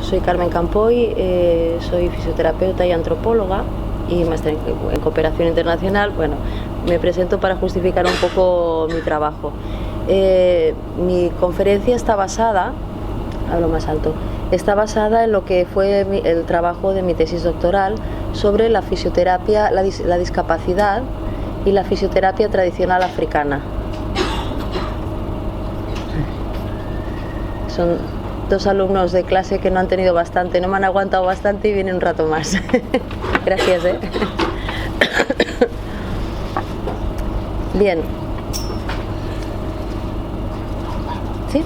soy Carmen Campoy, soy fisioterapeuta y antropóloga y máster en cooperación internacional. Bueno, me presento para justificar un poco mi trabajo. Mi conferencia está basada, hablo más alto, está basada en lo que fue el trabajo de mi tesis doctoral sobre la fisioterapia, la discapacidad y la fisioterapia tradicional africana. Son dos alumnos de clase que no han tenido bastante, no me han aguantado bastante y vienen un rato más. Gracias, ¿eh? Bien. ¿Sí?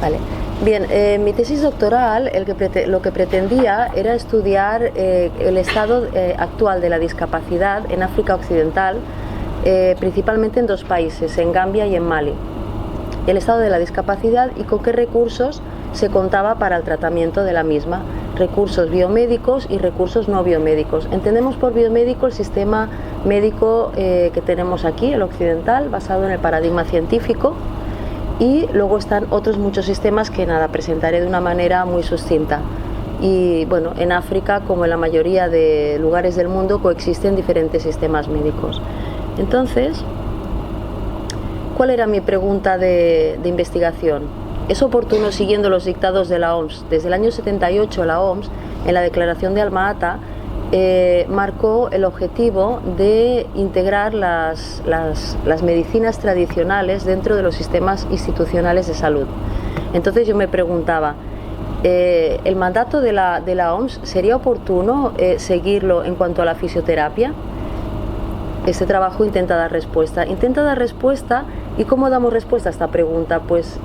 Vale. Bien, mi tesis doctoral lo que pretendía era estudiar el estado actual de la discapacidad en África Occidental, principalmente en dos países, en Gambia y en Mali. El estado de la discapacidad y con qué recursos se contaba para el tratamiento de la misma, recursos biomédicos y recursos no biomédicos. Entendemos por biomédico el sistema médico que tenemos aquí, el occidental, basado en el paradigma científico, y luego están otros muchos sistemas que nada, presentaré de una manera muy sucinta. Y bueno, en África, como en la mayoría de lugares del mundo, coexisten diferentes sistemas médicos. Entonces, ¿cuál era mi pregunta de investigación? ¿Es oportuno, siguiendo los dictados de la OMS? Desde el año 78 la OMS, en la Declaración de Alma-Ata, marcó el objetivo de integrar las medicinas tradicionales dentro de los sistemas institucionales de salud. Entonces yo me preguntaba, ¿el mandato de la OMS sería oportuno seguirlo en cuanto a la fisioterapia? Este trabajo intenta dar respuesta. ¿Y cómo damos respuesta a esta pregunta? Pues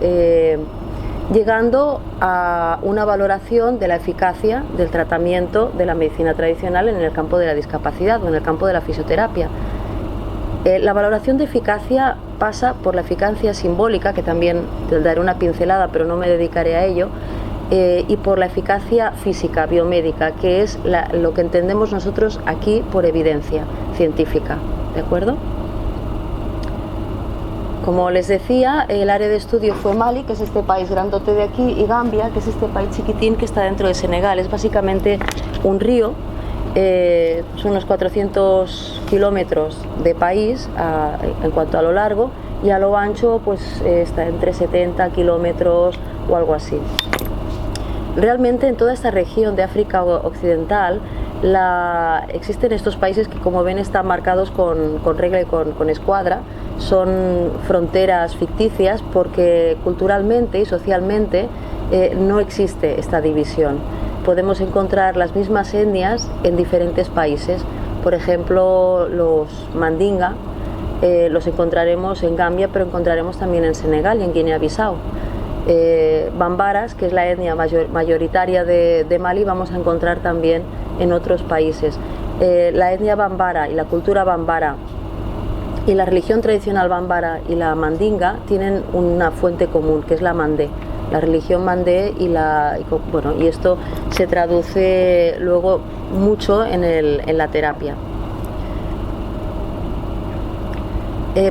llegando a una valoración de la eficacia del tratamiento de la medicina tradicional en el campo de la discapacidad o en el campo de la fisioterapia. La valoración de eficacia pasa por la eficacia simbólica, que también te daré una pincelada, pero no me dedicaré a ello, y por la eficacia física, biomédica, que es lo que entendemos nosotros aquí por evidencia científica. ¿De acuerdo? Como les decía, el área de estudio fue Mali, que es este país grandote de aquí, y Gambia, que es este país chiquitín que está dentro de Senegal. Es básicamente un río, son unos 400 kilómetros de país en cuanto a lo largo, y a lo ancho pues está entre 70 kilómetros o algo así. Realmente en toda esta región de África Occidental existen estos países que, como ven, están marcados con regla y con escuadra. Son fronteras ficticias porque culturalmente y socialmente no existe esta división. Podemos encontrar las mismas etnias en diferentes países. Por ejemplo, los Mandinga los encontraremos en Gambia, pero encontraremos también en Senegal y en Guinea-Bissau. Bambaras, que es la etnia mayoritaria de Mali, vamos a encontrar también en otros países. La etnia bambara y la cultura bambara y la religión tradicional bambara y la mandinga tienen una fuente común, que es la mandé, la religión mandé, y esto se traduce luego mucho en la terapia.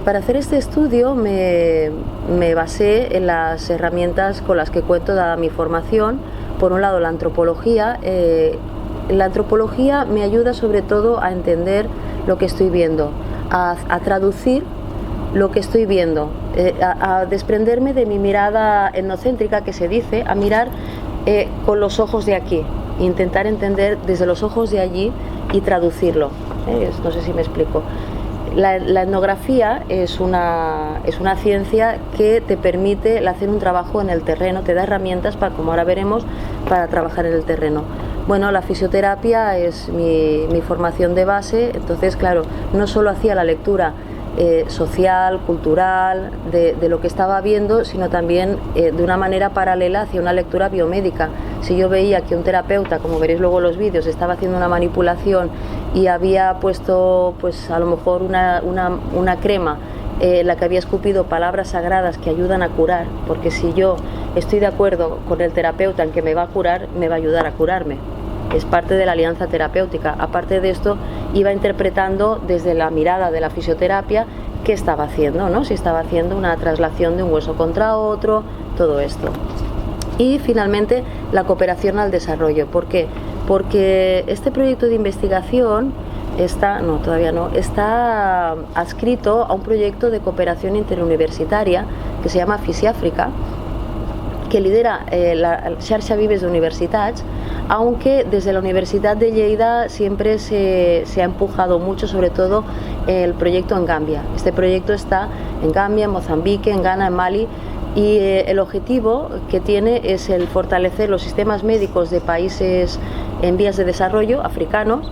Para hacer este estudio me basé en las herramientas con las que cuento dada mi formación. Por un lado, la antropología. La antropología me ayuda sobre todo a entender lo que estoy viendo, a traducir lo que estoy viendo, a desprenderme de mi mirada etnocéntrica, que se dice, a mirar con los ojos de aquí, e intentar entender desde los ojos de allí y traducirlo. No sé si me explico. La etnografía es una ciencia que te permite hacer un trabajo en el terreno, te da herramientas para, como ahora veremos, para trabajar en el terreno. Bueno, la fisioterapia es mi formación de base, entonces, claro, no solo hacía la lectura social, cultural, de lo que estaba viendo, sino también de una manera paralela hacia una lectura biomédica. Si yo veía que un terapeuta, como veréis luego en los vídeos, estaba haciendo una manipulación y había puesto, pues a lo mejor una crema la que había escupido palabras sagradas que ayudan a curar, porque si yo estoy de acuerdo con el terapeuta en que me va a curar, me va a ayudar a curarme. Es parte de la alianza terapéutica. Aparte de esto, iba interpretando desde la mirada de la fisioterapia qué estaba haciendo, ¿no? Si estaba haciendo una traslación de un hueso contra otro, todo esto. Y finalmente la cooperación al desarrollo. ¿Por qué? Porque este proyecto de investigación está adscrito a un proyecto de cooperación interuniversitaria que se llama Fisiàfrica, que lidera la Xarxa Vives d'Universitats, aunque desde la Universidad de Lleida siempre se ha empujado mucho, sobre todo el proyecto en Gambia. Este proyecto está en Gambia, en Mozambique, en Ghana, en Mali, y el objetivo que tiene es el fortalecer los sistemas médicos de países en vías de desarrollo, africanos,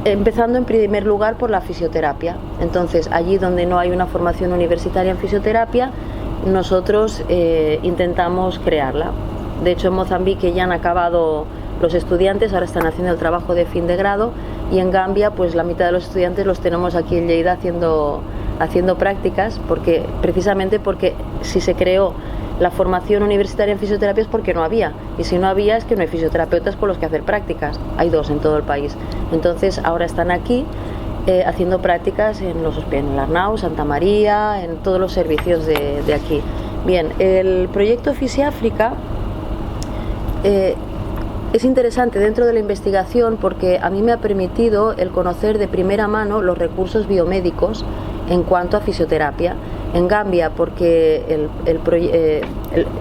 empezando en primer lugar por la fisioterapia. Entonces, allí donde no hay una formación universitaria en fisioterapia, nosotros intentamos crearla. De hecho, en Mozambique ya han acabado los estudiantes, ahora están haciendo el trabajo de fin de grado, y en Gambia pues la mitad de los estudiantes los tenemos aquí en Lleida haciendo prácticas, precisamente porque si se creó la formación universitaria en fisioterapia es porque no había, y si no había es que no hay fisioterapeutas con los que hacer prácticas. Hay 2 en todo el país. Entonces ahora están aquí haciendo prácticas en los hospitales, en Arnau, Santa María, en todos los servicios de aquí. Bien, el proyecto Fisiàfrica es interesante dentro de la investigación porque a mí me ha permitido el conocer de primera mano los recursos biomédicos en cuanto a fisioterapia. En Gambia, porque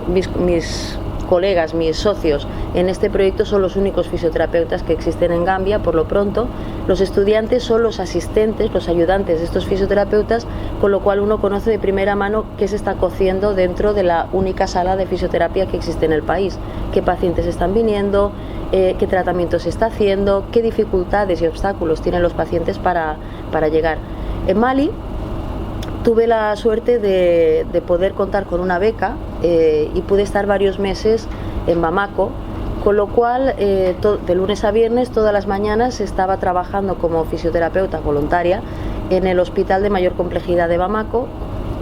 mis colegas, mis socios en este proyecto son los únicos fisioterapeutas que existen en Gambia, por lo pronto los estudiantes son los asistentes, los ayudantes de estos fisioterapeutas, con lo cual uno conoce de primera mano qué se está cociendo dentro de la única sala de fisioterapia que existe en el país, qué pacientes están viniendo, qué tratamiento se está haciendo, qué dificultades y obstáculos tienen los pacientes para llegar. En Mali tuve la suerte de poder contar con una beca y pude estar varios meses en Bamako, con lo cual de lunes a viernes todas las mañanas estaba trabajando como fisioterapeuta voluntaria en el hospital de mayor complejidad de Bamako,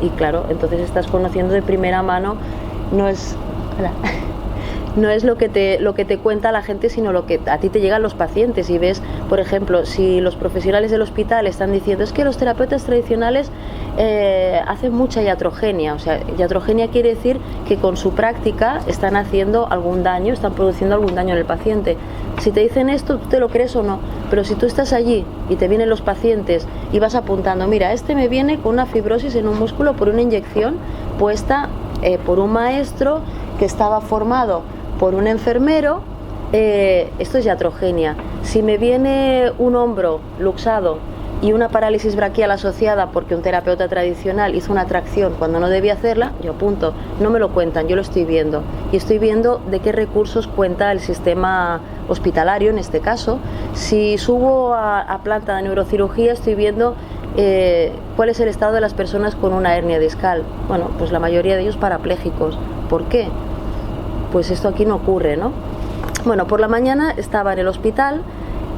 y claro, entonces estás conociendo de primera mano, no es lo que te cuenta la gente, sino lo que a ti te llegan los pacientes, y ves, por ejemplo, si los profesionales del hospital están diciendo es que los terapeutas tradicionales hacen mucha iatrogenia. O sea, iatrogenia quiere decir que con su práctica están haciendo algún daño, están produciendo algún daño en el paciente. Si te dicen esto, tú te lo crees o no, pero si tú estás allí y te vienen los pacientes y vas apuntando, mira, este me viene con una fibrosis en un músculo por una inyección puesta por un maestro que estaba formado por un enfermero, esto es iatrogenia. Si me viene un hombro luxado y una parálisis braquial asociada porque un terapeuta tradicional hizo una tracción cuando no debía hacerla, yo apunto, no me lo cuentan, yo lo estoy viendo. Y estoy viendo de qué recursos cuenta el sistema hospitalario en este caso. Si subo a planta de neurocirugía, estoy viendo cuál es el estado de las personas con una hernia discal. Bueno, pues la mayoría de ellos parapléjicos. ¿Por qué? Pues esto aquí no ocurre, ¿no? Bueno, por la mañana estaba en el hospital,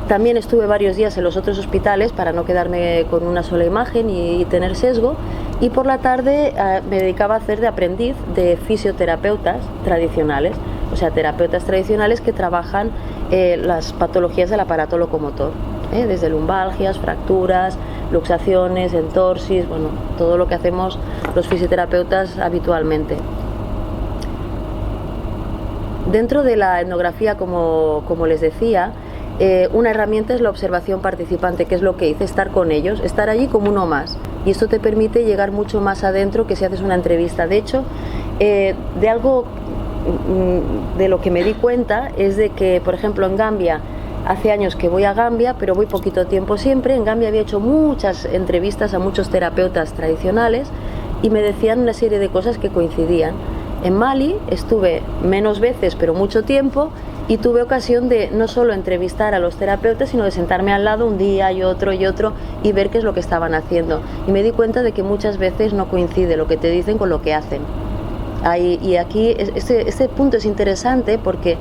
también estuve varios días en los otros hospitales para no quedarme con una sola imagen y tener sesgo, y por la tarde me dedicaba a hacer de aprendiz de fisioterapeutas tradicionales, o sea, terapeutas tradicionales que trabajan las patologías del aparato locomotor, desde lumbalgias, fracturas, luxaciones, entorsis, bueno, todo lo que hacemos los fisioterapeutas habitualmente. Dentro de la etnografía, como les decía, una herramienta es la observación participante, que es lo que hice, estar con ellos, estar allí como uno más. Y esto te permite llegar mucho más adentro que si haces una entrevista. De hecho, de algo de lo que me di cuenta es de que, por ejemplo, en Gambia, hace años que voy a Gambia, pero voy poquito tiempo siempre. En Gambia había hecho muchas entrevistas a muchos terapeutas tradicionales y me decían una serie de cosas que coincidían. En Mali estuve menos veces, pero mucho tiempo, y tuve ocasión de no solo entrevistar a los terapeutas, sino de sentarme al lado un día y otro y ver qué es lo que estaban haciendo. Y me di cuenta de que muchas veces no coincide lo que te dicen con lo que hacen. Y aquí este punto es interesante porque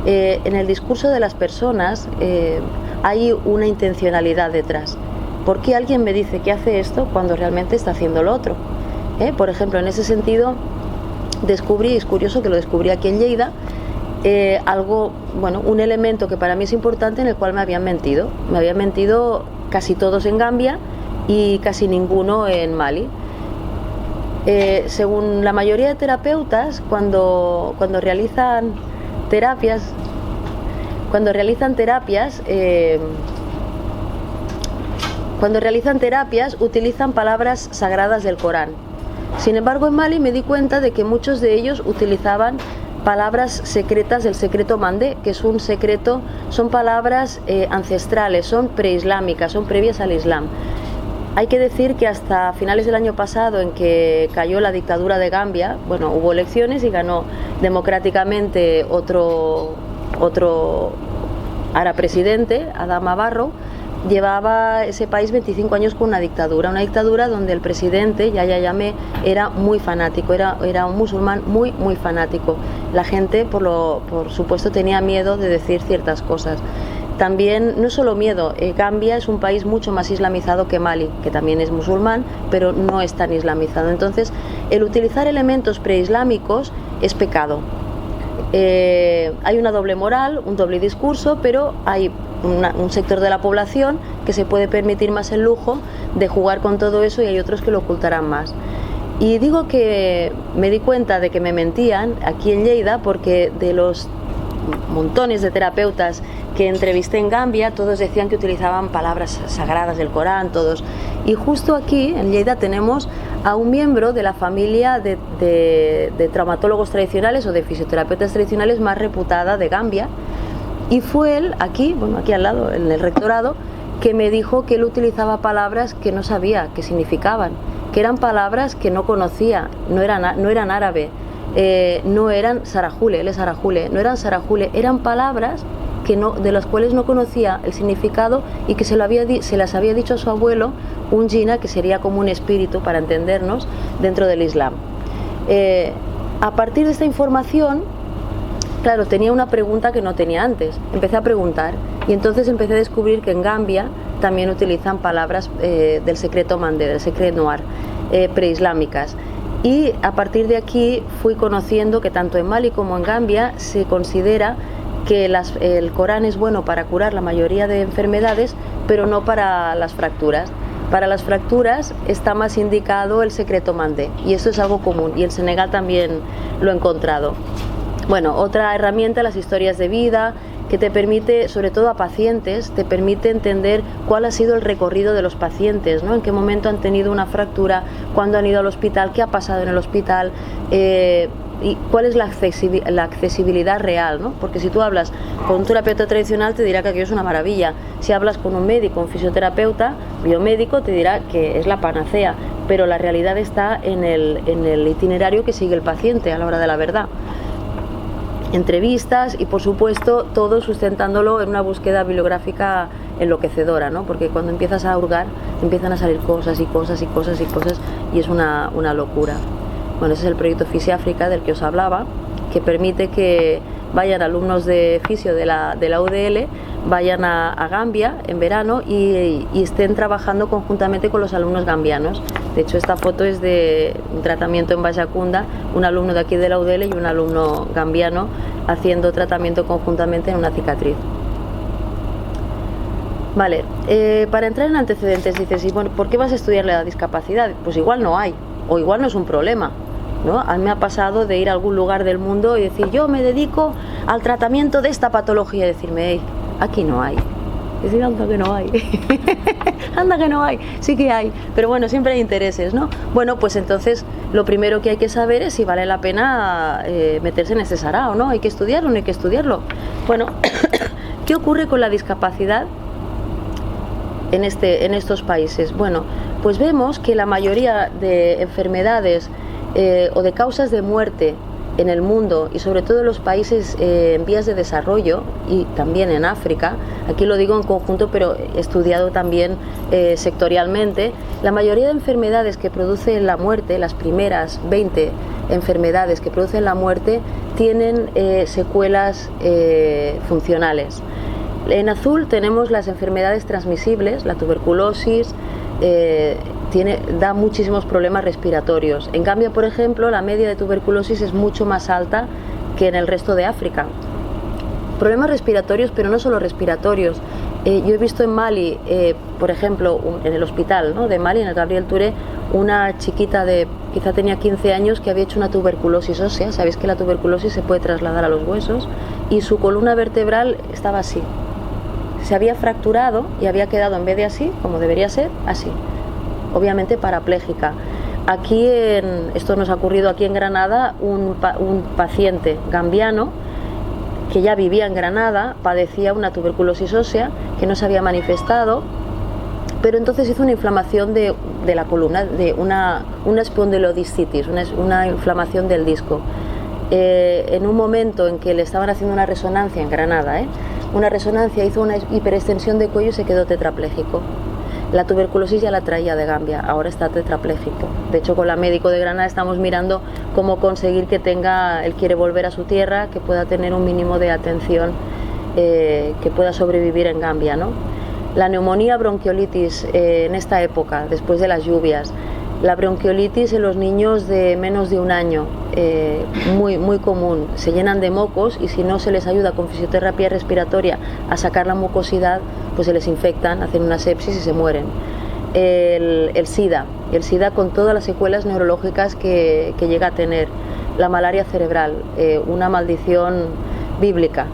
en el discurso de las personas hay una intencionalidad detrás. ¿Por qué alguien me dice que hace esto cuando realmente está haciendo lo otro? Por ejemplo, en ese sentido, descubrí, es curioso que lo descubrí aquí en Lleida, un elemento que para mí es importante, en el cual me habían mentido. Me habían mentido casi todos en Gambia y casi ninguno en Mali. Según la mayoría de terapeutas, cuando realizan terapias, utilizan palabras sagradas del Corán. Sin embargo, en Mali me di cuenta de que muchos de ellos utilizaban palabras secretas del secreto mandé, que es un secreto, son palabras ancestrales, son preislámicas, son previas al Islam. Hay que decir que hasta finales del año pasado, en que cayó la dictadura de Gambia, bueno, hubo elecciones y ganó democráticamente otro ahora presidente, Adama Barrow. Llevaba ese país 25 años con una dictadura donde el presidente, Yahya Jammeh, era muy fanático, era un musulmán muy fanático. La gente, por supuesto, tenía miedo de decir ciertas cosas. También, no solo miedo, Gambia es un país mucho más islamizado que Mali, que también es musulmán, pero no es tan islamizado. Entonces, el utilizar elementos preislámicos es pecado. Hay una doble moral, un doble discurso, pero hay un sector de la población que se puede permitir más el lujo de jugar con todo eso y hay otros que lo ocultarán más. Y digo que me di cuenta de que me mentían aquí en Lleida porque de los montones de terapeutas que entrevisté en Gambia, todos decían que utilizaban palabras sagradas del Corán, todos. Y justo aquí, en Lleida, tenemos a un miembro de la familia de traumatólogos tradicionales o de fisioterapeutas tradicionales más reputada de Gambia. Y fue él, aquí al lado, en el rectorado, que me dijo que él utilizaba palabras que no sabía qué significaban, que eran palabras que no conocía, no eran árabe, no eran sarajule, él es sarajule, no eran sarajule, eran palabras de las cuales no conocía el significado y que se las había dicho a su abuelo, un jina, que sería como un espíritu, para entendernos, dentro del Islam. A partir de esta información, claro, tenía una pregunta que no tenía antes. Empecé a preguntar y entonces empecé a descubrir que en Gambia también utilizan palabras del secreto mandé, del secret noir, preislámicas. Y a partir de aquí fui conociendo que tanto en Mali como en Gambia se considera que el Corán es bueno para curar la mayoría de enfermedades, pero no para las fracturas. Para las fracturas está más indicado el secreto mandé y esto es algo común y en Senegal también lo he encontrado. Bueno, otra herramienta, las historias de vida, que te permite, sobre todo a pacientes, te permite entender cuál ha sido el recorrido de los pacientes, ¿no? En qué momento han tenido una fractura, cuándo han ido al hospital, qué ha pasado en el hospital, y cuál es la accesibilidad real, ¿no? Porque si tú hablas con un terapeuta tradicional te dirá que aquello es una maravilla. Si hablas con un médico, un fisioterapeuta, biomédico, te dirá que es la panacea, pero la realidad está en el itinerario que sigue el paciente a la hora de la verdad. Entrevistas y, por supuesto, todo sustentándolo en una búsqueda bibliográfica enloquecedora, ¿no? Porque cuando empiezas a hurgar empiezan a salir cosas y es una locura. Bueno, ese es el proyecto Fisiáfrica del que os hablaba, que permite que vayan alumnos de fisio de la UDL, vayan a Gambia en verano y estén trabajando conjuntamente con los alumnos gambianos. De hecho, esta foto es de un tratamiento en Bayacunda, un alumno de aquí de la UDL y un alumno gambiano haciendo tratamiento conjuntamente en una cicatriz. Vale, para entrar en antecedentes dices, ¿y bueno, por qué vas a estudiar la discapacidad? Pues igual no hay, o igual no es un problema, ¿no? A mí me ha pasado de ir a algún lugar del mundo y decir, yo me dedico al tratamiento de esta patología, y decirme, hey, aquí no hay. Y decir, anda que no hay. Anda que no hay, sí que hay, pero bueno, siempre hay intereses, ¿no? Bueno, pues entonces lo primero que hay que saber es si vale la pena meterse en ese sarao, ¿no? Hay que estudiarlo, no hay que estudiarlo. Bueno, ¿qué ocurre con la discapacidad en estos países? Bueno, pues vemos que la mayoría de enfermedades o de causas de muerte en el mundo y sobre todo en los países en vías de desarrollo y también en África, aquí lo digo en conjunto pero he estudiado también sectorialmente, la mayoría de enfermedades que producen la muerte, las primeras 20 enfermedades que producen la muerte, tienen secuelas funcionales. En azul tenemos las enfermedades transmisibles, la tuberculosis, da muchísimos problemas respiratorios. En Gambia, por ejemplo, la media de tuberculosis es mucho más alta que en el resto de África. Problemas respiratorios, pero no solo respiratorios, Yo he visto en Mali, por ejemplo, en el hospital, ¿no?, de Mali, en el Gabriel Touré, una chiquita de quizá tenía 15 años que había hecho una tuberculosis ósea. Sabéis que la tuberculosis se puede trasladar a los huesos, y su columna vertebral estaba así. Se había fracturado y había quedado, en vez de así, como debería ser, así. Obviamente parapléjica. Esto nos ha ocurrido aquí en Granada, un paciente gambiano que ya vivía en Granada, padecía una tuberculosis ósea que no se había manifestado, pero entonces hizo una inflamación de la columna, de una espondilodiscitis, una inflamación del disco. En un momento en que le estaban haciendo una resonancia en Granada, una resonancia, hizo una hiperextensión de cuello y se quedó tetrapléjico. La tuberculosis ya la traía de Gambia, ahora está tetrapléjico. De hecho, con la médico de Granada estamos mirando cómo conseguir que él quiere volver a su tierra, que pueda tener un mínimo de atención, que pueda sobrevivir en Gambia, ¿no? La neumonía, bronquiolitis en esta época, después de las lluvias. La bronquiolitis en los niños de menos de un año, muy común. Se llenan de mocos y si no se les ayuda con fisioterapia respiratoria a sacar la mucosidad, pues se les infectan, hacen una sepsis y se mueren. El SIDA con todas las secuelas neurológicas que llega a tener. La malaria cerebral, una maldición bíblica.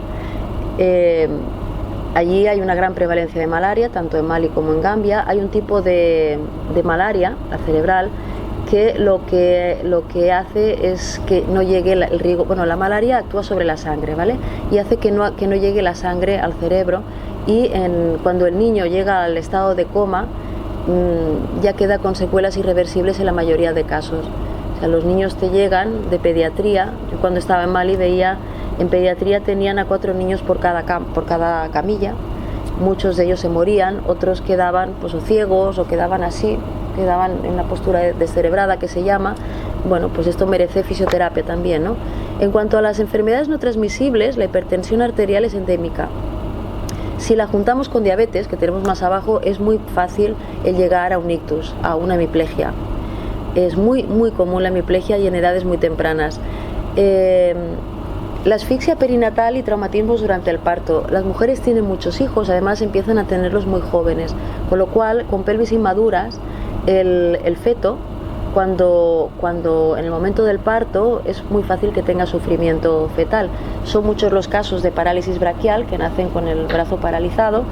Allí hay una gran prevalencia de malaria, tanto en Mali como en Gambia. Hay un tipo de malaria, la cerebral, que lo que hace es que no llegue el riego. Bueno, la malaria actúa sobre la sangre, ¿vale? Y hace que no llegue la sangre al cerebro, y cuando el niño llega al estado de coma, ya queda con secuelas irreversibles en la mayoría de casos. O sea, los niños te llegan de pediatría. Yo cuando estaba en Mali veía, en pediatría tenían a 4 niños por cada camilla. Muchos de ellos se morían, otros quedaban pues o ciegos o quedaban así, quedaban en una postura descerebrada que se llama. Bueno, pues esto merece fisioterapia también, ¿no? En cuanto a las enfermedades no transmisibles, la hipertensión arterial es endémica. Si la juntamos con diabetes, que tenemos más abajo, es muy fácil el llegar a un ictus, a una hemiplegia. Es muy común la hemiplegia y en edades muy tempranas. La asfixia perinatal y traumatismos durante el parto. Las mujeres tienen muchos hijos, además empiezan a tenerlos muy jóvenes, con lo cual, con pelvis inmaduras, el feto, cuando en el momento del parto, es muy fácil que tenga sufrimiento fetal. Son muchos los casos de parálisis braquial, que nacen con el brazo paralizado,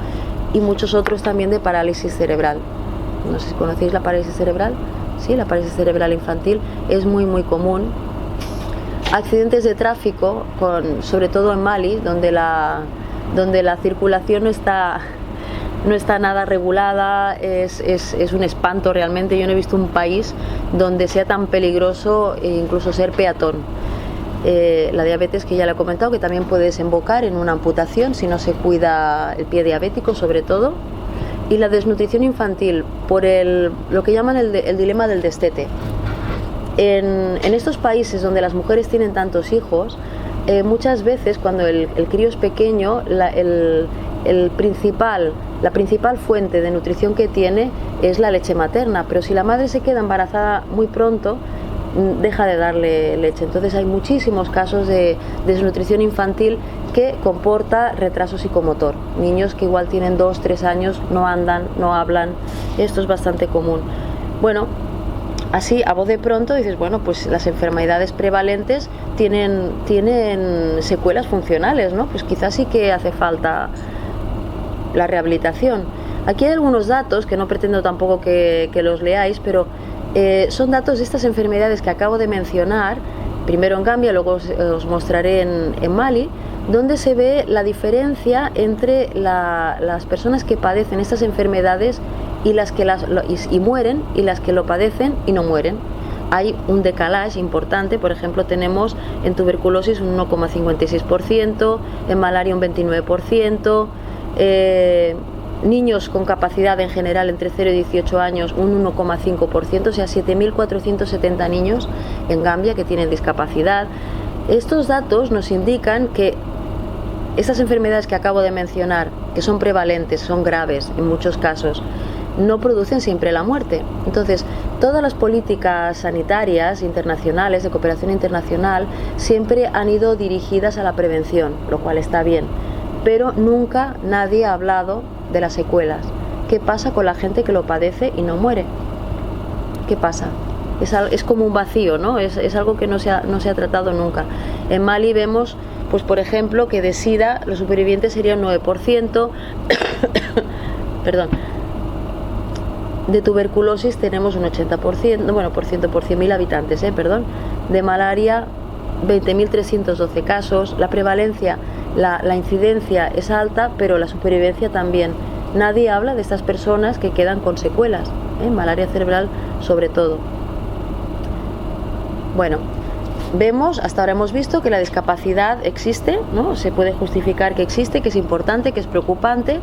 y muchos otros también de parálisis cerebral. No sé si conocéis la parálisis cerebral. Sí, la parálisis cerebral infantil es muy común. Accidentes de tráfico, sobre todo en Mali, donde la circulación no está nada regulada, es un espanto realmente. Yo no he visto un país donde sea tan peligroso incluso ser peatón. La diabetes, que ya le he comentado, que también puede desembocar en una amputación si no se cuida el pie diabético, sobre todo. Y la desnutrición infantil, por lo que llaman el dilema del destete. En estos países donde las mujeres tienen tantos hijos, muchas veces cuando el crío es pequeño, la principal fuente de nutrición que tiene es la leche materna, pero si la madre se queda embarazada muy pronto, deja de darle leche. Entonces hay muchísimos casos de desnutrición infantil que comporta retraso psicomotor. Niños que igual tienen 2-3 años, no andan, no hablan. Esto es bastante común. Bueno, así a voz de pronto dices, bueno, pues las enfermedades prevalentes tienen secuelas funcionales, ¿no? Pues quizás sí que hace falta la rehabilitación. Aquí hay algunos datos que no pretendo tampoco que los leáis, pero son datos de estas enfermedades que acabo de mencionar, primero en Gambia, luego os mostraré en Mali, donde se ve la diferencia entre las personas que padecen estas enfermedades y las que y mueren, y las que lo padecen y no mueren. Hay un decalaje importante. Por ejemplo, tenemos en tuberculosis un 1,56%, en malaria un 29%, niños con capacidad en general entre 0 y 18 años un 1,5%, o sea, 7.470 niños en Gambia que tienen discapacidad. Estos datos nos indican que estas enfermedades que acabo de mencionar, que son prevalentes, son graves en muchos casos, no producen siempre la muerte. Entonces, todas las políticas sanitarias internacionales, de cooperación internacional, siempre han ido dirigidas a la prevención, lo cual está bien, pero nunca nadie ha hablado de las secuelas. ¿Qué pasa con la gente que lo padece y no muere? ¿Qué pasa? Es como un vacío, ¿no? Es algo que no se ha tratado nunca. En Mali vemos, pues por ejemplo, que de SIDA los supervivientes serían 9%, perdón, de tuberculosis tenemos un 80%, bueno, por 100.000 habitantes, perdón, de malaria 20.312 casos, la prevalencia, la incidencia es alta, pero la supervivencia también. Nadie habla de estas personas que quedan con secuelas, malaria cerebral sobre todo. Bueno, hasta ahora hemos visto que la discapacidad existe, ¿no? Se puede justificar que existe, que es importante, que es preocupante.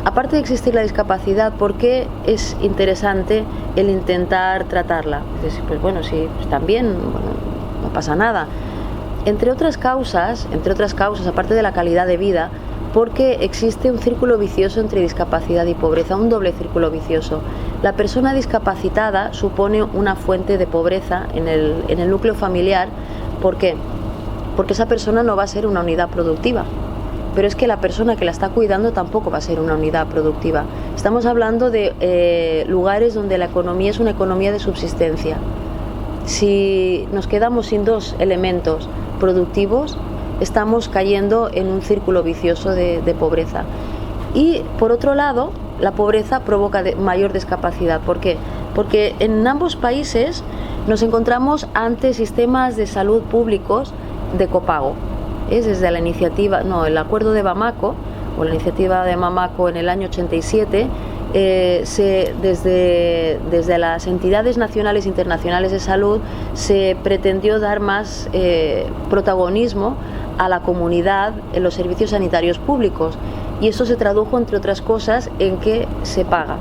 Aparte de existir la discapacidad, ¿por qué es interesante el intentar tratarla? Pues bueno, sí, pues también, bueno, no pasa nada. Entre otras causas, aparte de la calidad de vida, porque existe un círculo vicioso entre discapacidad y pobreza, un doble círculo vicioso. La persona discapacitada supone una fuente de pobreza en el núcleo familiar. ¿Por qué? Porque esa persona no va a ser una unidad productiva. Pero es que la persona que la está cuidando tampoco va a ser una unidad productiva. Estamos hablando de lugares donde la economía es una economía de subsistencia. Si nos quedamos sin dos elementos productivos, estamos cayendo en un círculo vicioso de pobreza. Y por otro lado, la pobreza provoca mayor discapacidad. ¿Por qué? Porque en ambos países nos encontramos ante sistemas de salud públicos de copago. Es desde el acuerdo de Bamako, o la iniciativa de Bamako en el año 87, desde las entidades nacionales e internacionales de salud se pretendió dar más protagonismo a la comunidad en los servicios sanitarios públicos, y eso se tradujo, entre otras cosas, en que se paga.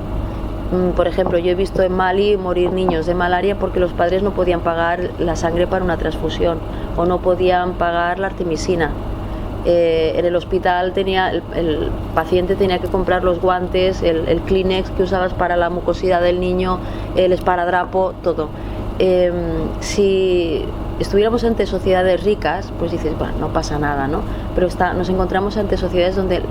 Por ejemplo, yo he visto en Mali morir niños de malaria porque los padres no podían pagar la sangre para una transfusión o no podían pagar la artemisina. En el hospital el paciente tenía que comprar los guantes, el Kleenex que usabas para la mucosidad del niño, el esparadrapo, todo. Si estuviéramos ante sociedades ricas, pues dices, bueno, no pasa nada, ¿no? Pero nos encontramos ante sociedades donde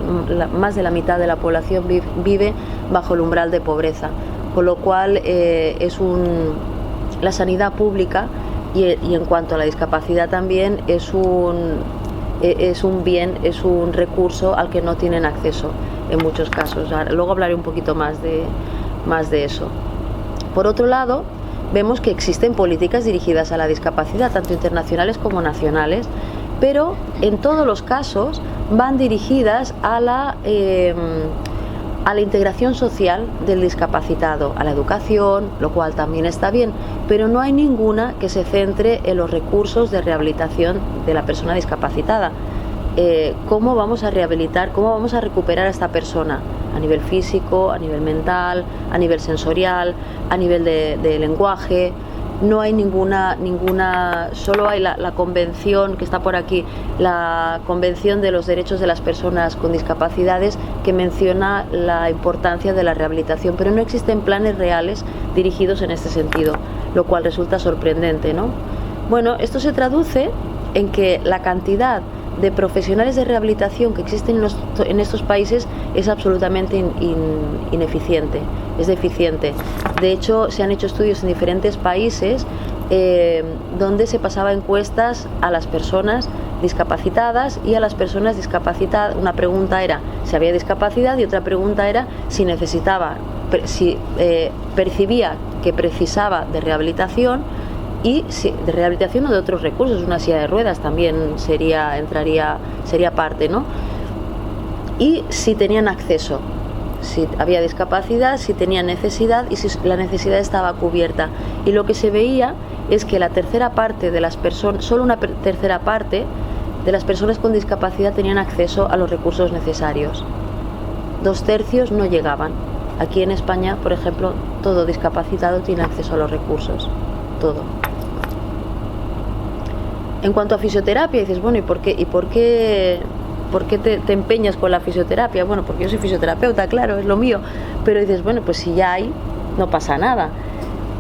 más de la mitad de la población vive bajo el umbral de pobreza, con lo cual la sanidad pública y en cuanto a la discapacidad también es un bien, es un recurso al que no tienen acceso en muchos casos. Luego hablaré un poquito más de eso. Por otro lado, vemos que existen políticas dirigidas a la discapacidad, tanto internacionales como nacionales, pero en todos los casos van dirigidas a la integración social del discapacitado, a la educación, lo cual también está bien, pero no hay ninguna que se centre en los recursos de rehabilitación de la persona discapacitada. ¿Cómo vamos a rehabilitar, cómo vamos a recuperar a esta persona? A nivel físico, a nivel mental, a nivel sensorial, a nivel de lenguaje. No hay ninguna, solo hay la convención que está por aquí, la Convención de los Derechos de las Personas con Discapacidades, que menciona la importancia de la rehabilitación, pero no existen planes reales dirigidos en este sentido, lo cual resulta sorprendente, ¿no? Bueno, esto se traduce en que la cantidad de profesionales de rehabilitación que existen en estos países es absolutamente ineficiente, es deficiente. De hecho, se han hecho estudios en diferentes países donde se pasaba encuestas a las personas discapacitadas y a las personas discapacitadas. Una pregunta era si había discapacidad y otra pregunta era si percibía que precisaba de rehabilitación, y de rehabilitación o de otros recursos. Una silla de ruedas también sería parte, ¿no? Y si tenían acceso, si había discapacidad, si tenían necesidad y si la necesidad estaba cubierta. Y lo que se veía es que la tercera parte de las personas, solo una tercera parte de las personas con discapacidad tenían acceso a los recursos necesarios. 2/3 no llegaban. Aquí en España, por ejemplo, todo discapacitado tiene acceso a los recursos, todo. En cuanto a fisioterapia, dices, bueno, ¿y por qué te empeñas con la fisioterapia? Bueno, porque yo soy fisioterapeuta, claro, es lo mío. Pero dices, bueno, pues si ya hay, no pasa nada.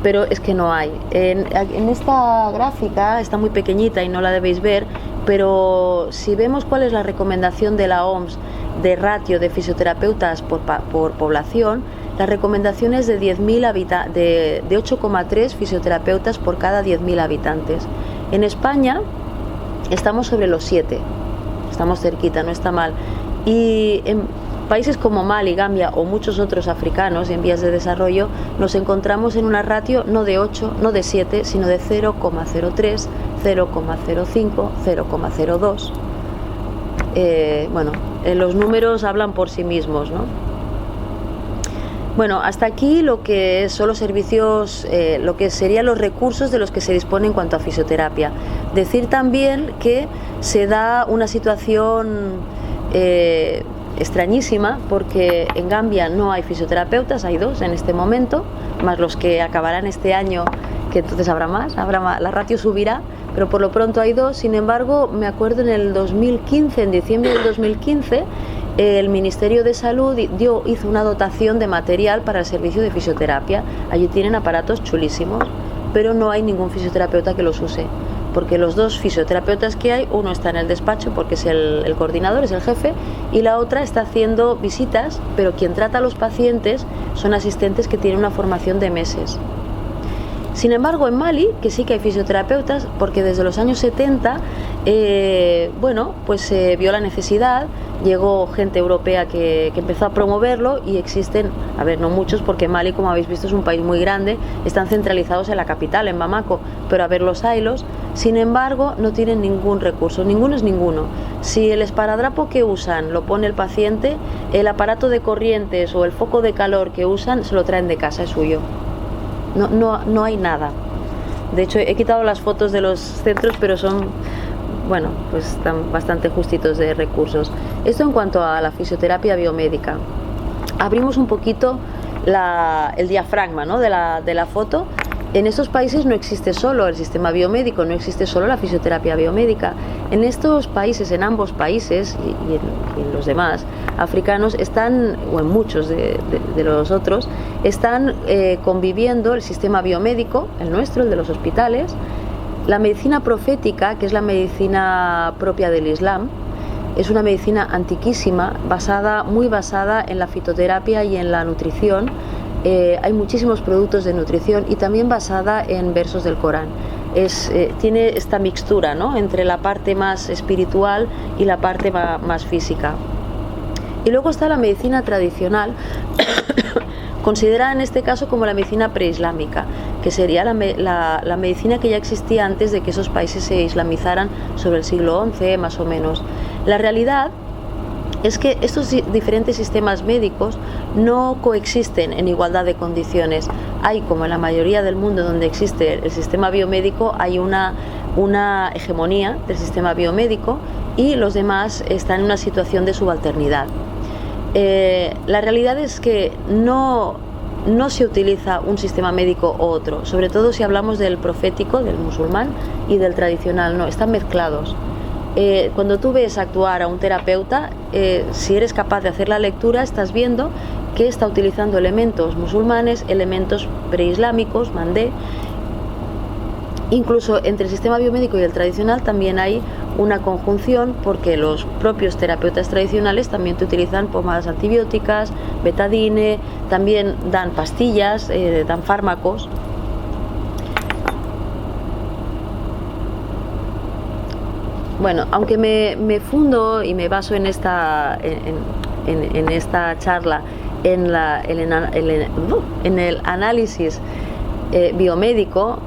Pero es que no hay. En esta gráfica, está muy pequeñita y no la debéis ver, pero si vemos cuál es la recomendación de la OMS de ratio de fisioterapeutas por población, la recomendación es de 10.000 de 8,3 fisioterapeutas por cada 10.000 habitantes. En España estamos sobre los 7, estamos cerquita, no está mal. Y en países como Mali, Gambia o muchos otros africanos en vías de desarrollo nos encontramos en una ratio no de 8, no de 7, sino de 0,03, 0,05, 0,02. Bueno, los números hablan por sí mismos, ¿no? Bueno, hasta aquí lo que son los servicios, lo que serían los recursos de los que se dispone en cuanto a fisioterapia. Decir también que se da una situación extrañísima, porque en Gambia no hay fisioterapeutas, hay 2 en este momento, más los que acabarán este año, que entonces habrá más, la ratio subirá, pero por lo pronto hay 2. Sin embargo, me acuerdo en el 2015, en diciembre del 2015, el Ministerio de Salud hizo una dotación de material para el servicio de fisioterapia. Allí tienen aparatos chulísimos, pero no hay ningún fisioterapeuta que los use, porque los 2 fisioterapeutas que hay, uno está en el despacho porque es el coordinador, es el jefe, y la otra está haciendo visitas, pero quien trata a los pacientes son asistentes que tienen una formación de meses. Sin embargo, en Mali, que sí que hay fisioterapeutas, porque desde los años 70, bueno, pues se vio la necesidad, llegó gente europea que empezó a promoverlo y existen, a ver, no muchos, porque Mali, como habéis visto, es un país muy grande, están centralizados en la capital, en Bamako, pero a ver, los haylos, sin embargo, no tienen ningún recurso, ninguno es ninguno. Si el esparadrapo que usan lo pone el paciente, el aparato de corrientes o el foco de calor que usan se lo traen de casa, es suyo. No hay nada. De hecho, he quitado las fotos de los centros, pero son, bueno, pues están bastante justitos de recursos. Esto en cuanto a la fisioterapia biomédica. Abrimos un poquito el diafragma, ¿no?, de la foto. En estos países no existe solo el sistema biomédico, no existe solo la fisioterapia biomédica. En estos países, en ambos países y en los demás africanos, están, o en muchos de los otros, están conviviendo el sistema biomédico, el nuestro, el de los hospitales, la medicina profética, que es la medicina propia del Islam. Es una medicina antiquísima, muy basada en la fitoterapia y en la nutrición. Hay muchísimos productos de nutrición y también basada en versos del Corán. Tiene esta mixtura, ¿no?, entre la parte más espiritual y la parte más física. Y luego está la medicina tradicional, considerada en este caso como la medicina preislámica, que sería la medicina que ya existía antes de que esos países se islamizaran sobre el siglo XI, más o menos. La realidad es que estos diferentes sistemas médicos no coexisten en igualdad de condiciones. Hay, como en la mayoría del mundo donde existe el sistema biomédico, hay una hegemonía del sistema biomédico y los demás están en una situación de subalternidad. La realidad es que no se utiliza un sistema médico u otro, sobre todo si hablamos del profético, del musulmán, y del tradicional, no, están mezclados. Cuando tú ves actuar a un terapeuta, si eres capaz de hacer la lectura, estás viendo que está utilizando elementos musulmanes, elementos preislámicos, mandé. Incluso entre el sistema biomédico y el tradicional también hay una conjunción, porque los propios terapeutas tradicionales también te utilizan pomadas antibióticas, betadine, también dan pastillas, dan fármacos. Bueno, aunque me fundo y me baso en esta charla en el análisis biomédico,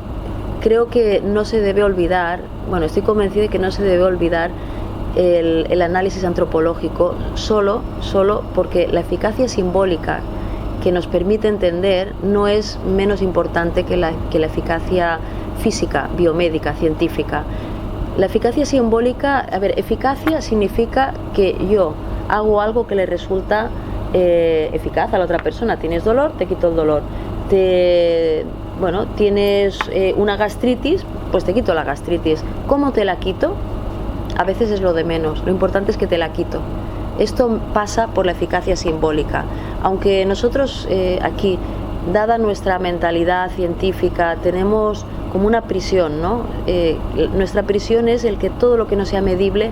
creo que no se debe olvidar, bueno, estoy convencida de que no se debe olvidar el análisis antropológico solo porque la eficacia simbólica que nos permite entender no es menos importante que la eficacia física, biomédica, científica. La eficacia simbólica, a ver, eficacia significa que yo hago algo que le resulta eficaz a la otra persona. Tienes dolor, te quito el dolor. Tienes una gastritis, pues te quito la gastritis. ¿Cómo te la quito? A veces es lo de menos, lo importante es que te la quito. Esto pasa por la eficacia simbólica. Aunque nosotros aquí, dada nuestra mentalidad científica, tenemos como una prisión, ¿no? Nuestra prisión es el que todo lo que no sea medible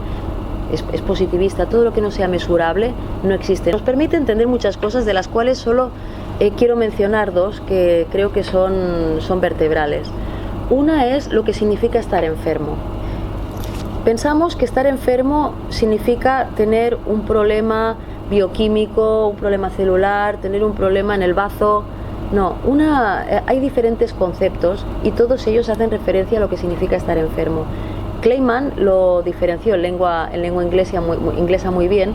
es positivista, todo lo que no sea mesurable no existe. Nos permite entender muchas cosas, de las cuales solo quiero mencionar dos que creo que son vertebrales. Una es lo que significa estar enfermo. Pensamos que estar enfermo significa tener un problema bioquímico, un problema celular, tener un problema en el bazo. No, hay diferentes conceptos y todos ellos hacen referencia a lo que significa estar enfermo. Kleiman lo diferenció en lengua inglesa muy bien,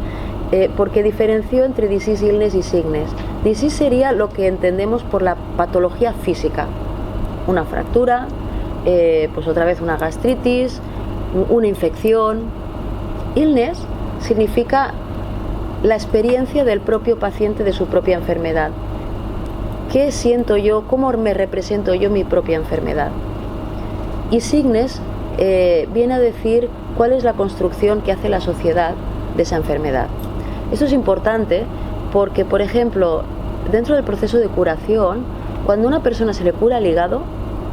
porque diferenció entre disease, illness y sickness. Disease sería lo que entendemos por la patología física, una fractura, pues otra vez una gastritis, una infección. Illness significa la experiencia del propio paciente de su propia enfermedad. ¿Qué siento yo? ¿Cómo me represento yo mi propia enfermedad? Y sickness viene a decir cuál es la construcción que hace la sociedad de esa enfermedad. Esto es importante porque, por ejemplo, dentro del proceso de curación, cuando a una persona se le cura el hígado,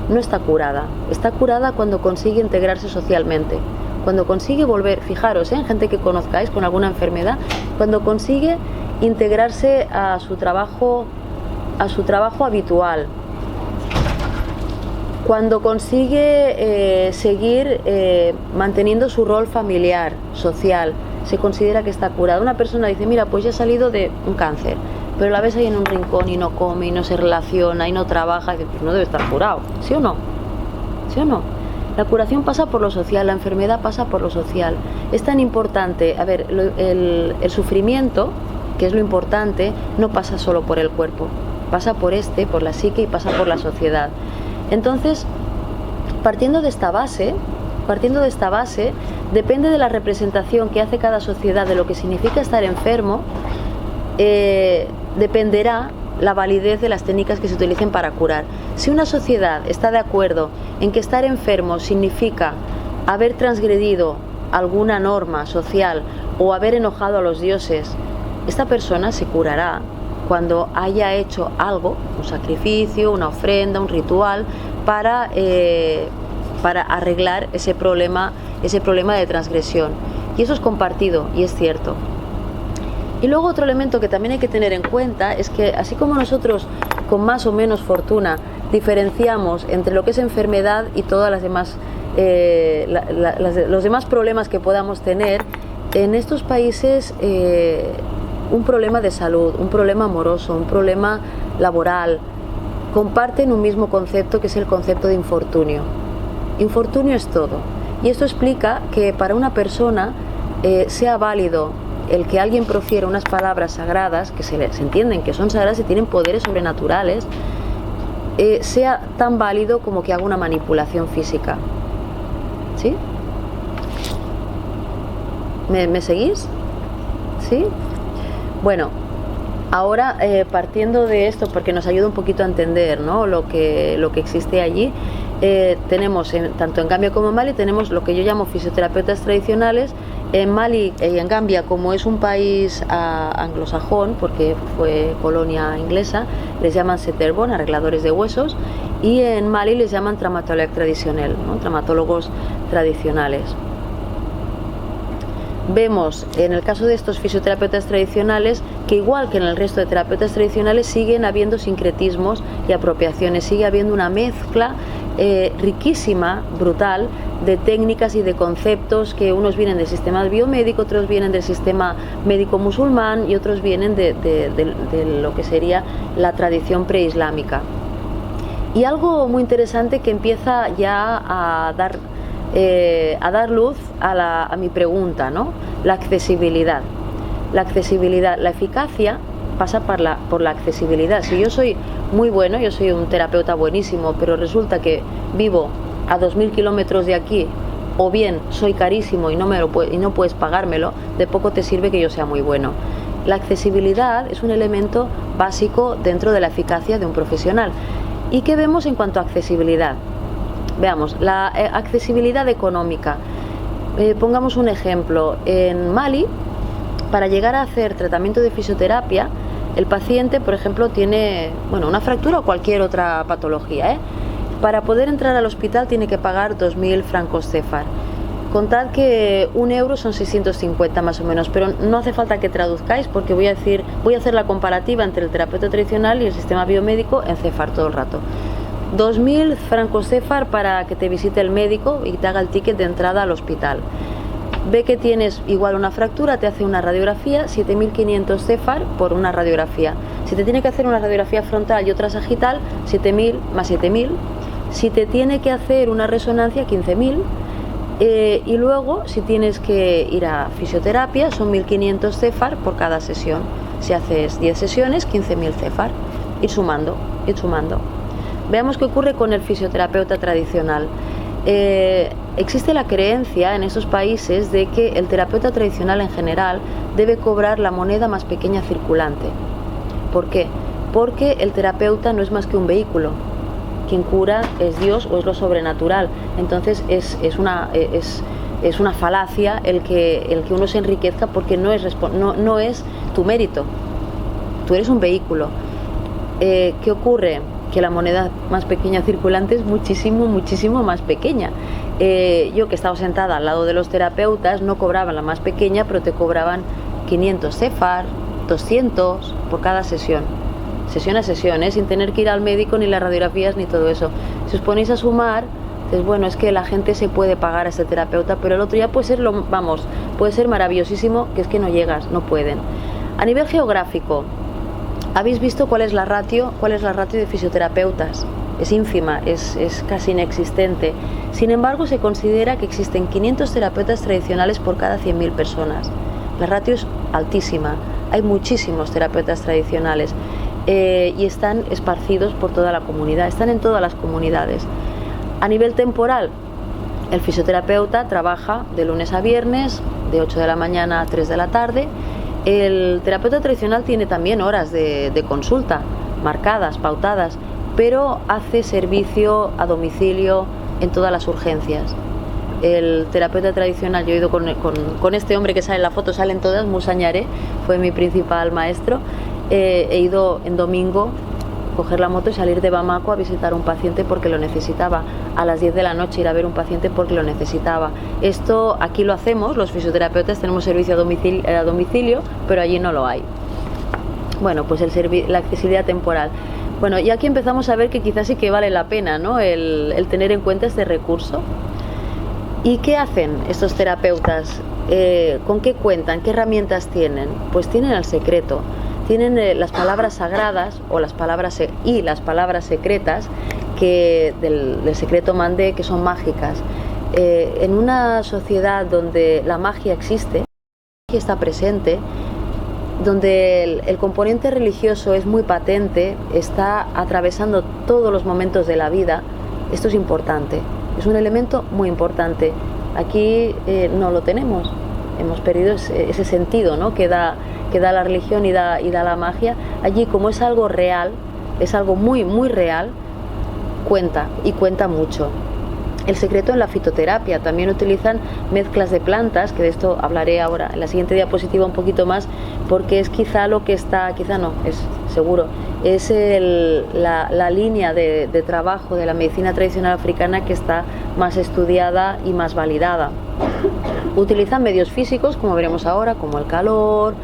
no está curada. Está curada cuando consigue integrarse socialmente, cuando consigue volver, fijaros, en gente que conozcáis con alguna enfermedad, cuando consigue integrarse a su trabajo habitual, cuando consigue seguir manteniendo su rol familiar, social, se considera que está curada. Una persona dice, mira, pues ya he salido de un cáncer, pero la ves ahí en un rincón y no come, y no se relaciona, y no trabaja, y dice, pues no debe estar curado, ¿sí o no? ¿Sí o no? La curación pasa por lo social, la enfermedad pasa por lo social. Es tan importante, a ver, el sufrimiento, que es lo importante, no pasa solo por el cuerpo, pasa por la psique y pasa por la sociedad. Entonces, partiendo de esta base, depende de la representación que hace cada sociedad de lo que significa estar enfermo, dependerá la validez de las técnicas que se utilicen para curar. Si una sociedad está de acuerdo en que estar enfermo significa haber transgredido alguna norma social o haber enojado a los dioses, esta persona se curará cuando haya hecho algo, un sacrificio, una ofrenda, un ritual, para arreglar ese problema de transgresión. Y eso es compartido y es cierto. Y luego otro elemento que también hay que tener en cuenta es que, así como nosotros con más o menos fortuna diferenciamos entre lo que es enfermedad y todas las demás, los demás problemas que podamos tener, en estos países un problema de salud, un problema amoroso, un problema laboral, comparten un mismo concepto, que es el concepto de infortunio. Infortunio es todo. Y esto explica que para una persona sea válido el que alguien profiera unas palabras sagradas, que se entienden que son sagradas y tienen poderes sobrenaturales, sea tan válido como que haga una manipulación física. ¿Sí? ¿Me seguís? ¿Sí? Bueno, ahora partiendo de esto, porque nos ayuda un poquito a entender, ¿no?, lo que existe allí, tenemos tanto en Gambia como en Mali, tenemos lo que yo llamo fisioterapeutas tradicionales. En Mali y en Gambia, como es un país anglosajón, porque fue colonia inglesa, les llaman Seterbon, arregladores de huesos, y en Mali les llaman traumatòleg tradicional, ¿no?, traumatólogos tradicionales. Vemos en el caso de estos fisioterapeutas tradicionales que, igual que en el resto de terapeutas tradicionales, siguen habiendo sincretismos y apropiaciones, sigue habiendo una mezcla riquísima, brutal, de técnicas y de conceptos, que unos vienen del sistema biomédico, otros vienen del sistema médico musulmán y otros vienen de lo que sería la tradición preislámica. Y algo muy interesante que empieza ya a dar luz a mi pregunta, ¿no? La accesibilidad. La eficacia pasa por la accesibilidad. Si yo soy muy bueno, yo soy un terapeuta buenísimo, pero resulta que vivo a 2000 kilómetros de aquí, o bien soy carísimo y no puedes pagármelo, de poco te sirve que yo sea muy bueno. La accesibilidad es un elemento básico dentro de la eficacia de un profesional. ¿Y qué vemos en cuanto a accesibilidad? Veamos, la accesibilidad económica. Pongamos un ejemplo. En Mali, para llegar a hacer tratamiento de fisioterapia, el paciente, por ejemplo, tiene una fractura o cualquier otra patología, Para poder entrar al hospital tiene que pagar 2000 francos céfar. Contad que 1 € son 650 más o menos, pero no hace falta que traduzcáis porque voy a hacer la comparativa entre el terapeuta tradicional y el sistema biomédico en CEFAR todo el rato. 2.000 francos CEFAR para que te visite el médico y te haga el ticket de entrada al hospital. Ve que tienes igual una fractura, te hace una radiografía, 7.500 CEFAR por una radiografía. Si te tiene que hacer una radiografía frontal y otra sagital, 7.000 más 7.000. Si te tiene que hacer una resonancia, 15.000. Y luego, si tienes que ir a fisioterapia, son 1.500 CEFAR por cada sesión. Si haces 10 sesiones, 15.000 CEFAR. Ir sumando, ir sumando. Veamos qué ocurre con el fisioterapeuta tradicional. Existe la creencia en esos países de que el terapeuta tradicional en general debe cobrar la moneda más pequeña circulante. ¿Por qué? Porque el terapeuta no es más que un vehículo. Quien cura es Dios o es lo sobrenatural. Entonces es una falacia el que uno se enriquezca porque no es tu mérito. Tú eres un vehículo. ¿Qué ocurre? Que la moneda más pequeña circulante es muchísimo, muchísimo más pequeña. Yo que estaba sentada al lado de los terapeutas no cobraban la más pequeña, pero te cobraban 500 CEFAR, 200 por cada sesión a sesión, sin tener que ir al médico ni las radiografías ni todo eso. Si os ponéis a sumar, dices, bueno, es que la gente se puede pagar a este terapeuta, pero el otro ya puede ser puede ser maravillosísimo, que es que no llegas, no pueden. A nivel geográfico, ¿habéis visto cuál es la ratio de fisioterapeutas? Es ínfima, es casi inexistente. Sin embargo, se considera que existen 500 terapeutas tradicionales por cada 100.000 personas. La ratio es altísima. Hay muchísimos terapeutas tradicionales y están esparcidos por toda la comunidad, están en todas las comunidades. A nivel temporal, el fisioterapeuta trabaja de lunes a viernes, de 8 de la mañana a 3 de la tarde. El terapeuta tradicional tiene también horas de consulta marcadas, pautadas, pero hace servicio a domicilio en todas las urgencias. El terapeuta tradicional, yo he ido con este hombre que sale en la foto, salen todas, Musa Ñaré, fue mi principal maestro. He ido en domingo, coger la moto y salir de Bamako a visitar a un paciente porque lo necesitaba. A las 10 de la noche ir a ver un paciente porque lo necesitaba. Esto aquí lo hacemos, los fisioterapeutas tenemos servicio a domicilio, pero allí no lo hay. Bueno, pues la accesibilidad temporal. Bueno, y aquí empezamos a ver que quizás sí que vale la pena, ¿no?, el tener en cuenta este recurso. ¿Y qué hacen estos terapeutas? ¿Con qué cuentan? ¿Qué herramientas tienen? Pues tienen el secreto. Tienen las palabras sagradas o las palabras secretas del secreto mandé, que son mágicas. En una sociedad donde la magia existe, que está presente, donde el componente religioso es muy patente, está atravesando todos los momentos de la vida, esto es importante, es un elemento muy importante. Aquí no lo tenemos, hemos perdido ese sentido, ¿no?, que da la religión y da la magia. Allí, como es algo real, es algo muy, muy real, cuenta mucho. El secreto en la fitoterapia, también utilizan mezclas de plantas, que de esto hablaré ahora en la siguiente diapositiva un poquito más, porque es quizá lo que está, quizá no, es seguro, es la línea de trabajo de la medicina tradicional africana que está más estudiada y más validada. Utilizan medios físicos, como veremos ahora, como el calor,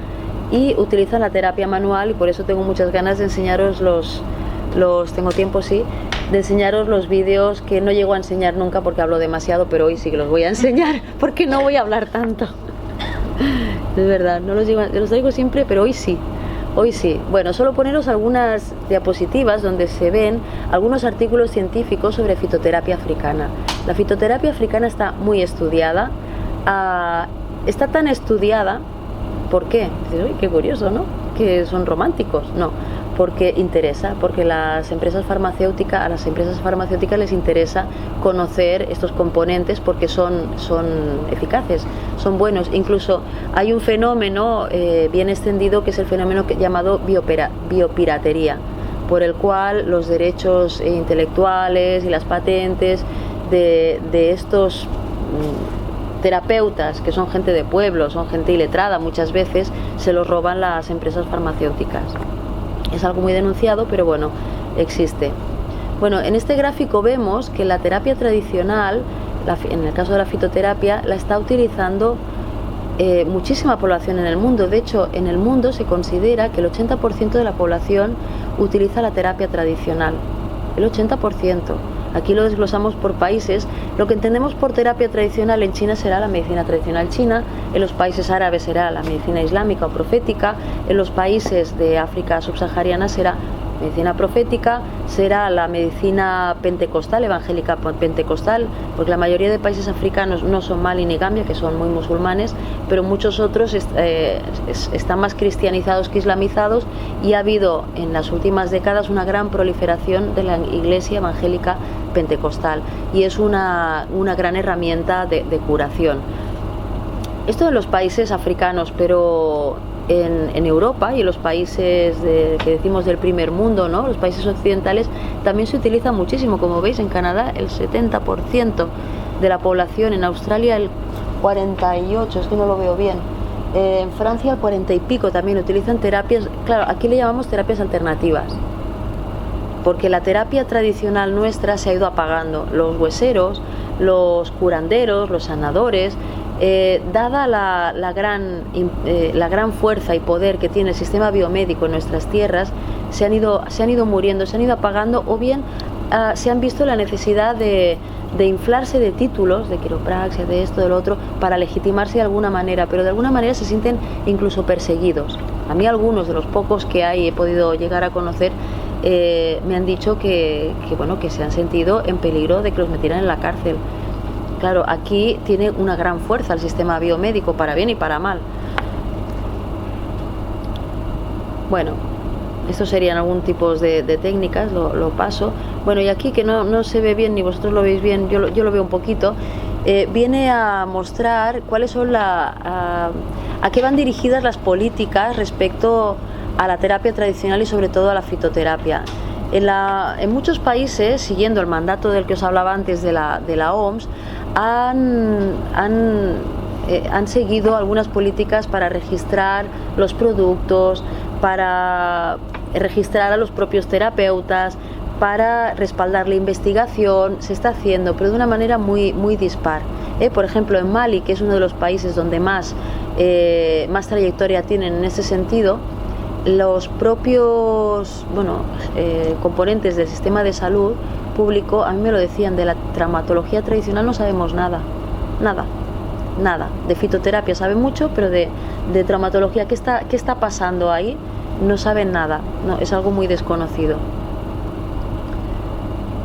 y utilizan la terapia manual, y por eso tengo muchas ganas de enseñaros tengo tiempo, sí, de enseñaros los vídeos que no llego a enseñar nunca porque hablo demasiado, pero hoy sí que los voy a enseñar porque no voy a hablar tanto. Es verdad, no los digo siempre, pero hoy sí. Bueno, solo poneros algunas diapositivas donde se ven algunos artículos científicos sobre fitoterapia africana. La fitoterapia africana está muy estudiada, está tan estudiada. ¿Por qué? Dices, uy, qué curioso, ¿no? Que son románticos. No, porque interesa, porque a las empresas farmacéuticas les interesa conocer estos componentes porque son eficaces, son buenos. Incluso hay un fenómeno bien extendido que es el fenómeno llamado biopiratería, por el cual los derechos intelectuales y las patentes de estos terapeutas, que son gente de pueblo, son gente iletrada, muchas veces se los roban las empresas farmacéuticas. Es algo muy denunciado, pero bueno, existe. Bueno, en este gráfico vemos que la terapia tradicional en el caso de la fitoterapia, la está utilizando muchísima población en el mundo. De hecho, en el mundo se considera que el 80% de la población utiliza la terapia tradicional. El 80%. Aquí lo desglosamos por países. Lo que entendemos por terapia tradicional en China será la medicina tradicional china, en los países árabes será la medicina islámica o profética, en los países de África subsahariana será medicina profética, será la medicina pentecostal, evangélica pentecostal, porque la mayoría de países africanos no son Mali ni Gambia, que son muy musulmanes, pero muchos otros están más cristianizados que islamizados, y ha habido en las últimas décadas una gran proliferación de la iglesia evangélica pentecostal, y es una gran herramienta de curación. Esto en los países africanos, pero en Europa y en los países que decimos del primer mundo, ¿no? Los países occidentales, también se utiliza muchísimo. Como veis, en Canadá el 70% de la población, en Australia el 48%, es que no lo veo bien, en Francia el 40 y pico también utilizan terapias. Claro, aquí le llamamos terapias alternativas, porque la terapia tradicional nuestra se ha ido apagando. Los hueseros, los curanderos, los sanadores, dada la gran fuerza y poder que tiene el sistema biomédico en nuestras tierras, se han ido muriendo, se han ido apagando, o bien se han visto la necesidad de inflarse de títulos, de quiropraxia, de esto, de lo otro, para legitimarse de alguna manera, pero de alguna manera se sienten incluso perseguidos. A mí algunos de los pocos que he podido llegar a conocer, me han dicho que se han sentido en peligro de que los metieran en la cárcel. Claro, aquí tiene una gran fuerza el sistema biomédico, para bien y para mal. Bueno, estos serían algún tipo de técnicas, lo paso. Bueno, y aquí, que no se ve bien, ni vosotros lo veis bien, yo lo veo un poquito, viene a mostrar cuáles son a qué van dirigidas las políticas respecto a la terapia tradicional y sobre todo a la fitoterapia. En muchos países, siguiendo el mandato del que os hablaba antes de la OMS, han seguido algunas políticas para registrar los productos, para registrar a los propios terapeutas, para respaldar la investigación. Se está haciendo, pero de una manera muy, muy dispar. Por ejemplo, en Mali, que es uno de los países donde más trayectoria tienen en ese sentido, los propios componentes del sistema de salud público, a mí me lo decían, de la traumatología tradicional no sabemos nada. De fitoterapia saben mucho, pero de traumatología, ¿qué está pasando ahí? No saben nada, no, es algo muy desconocido.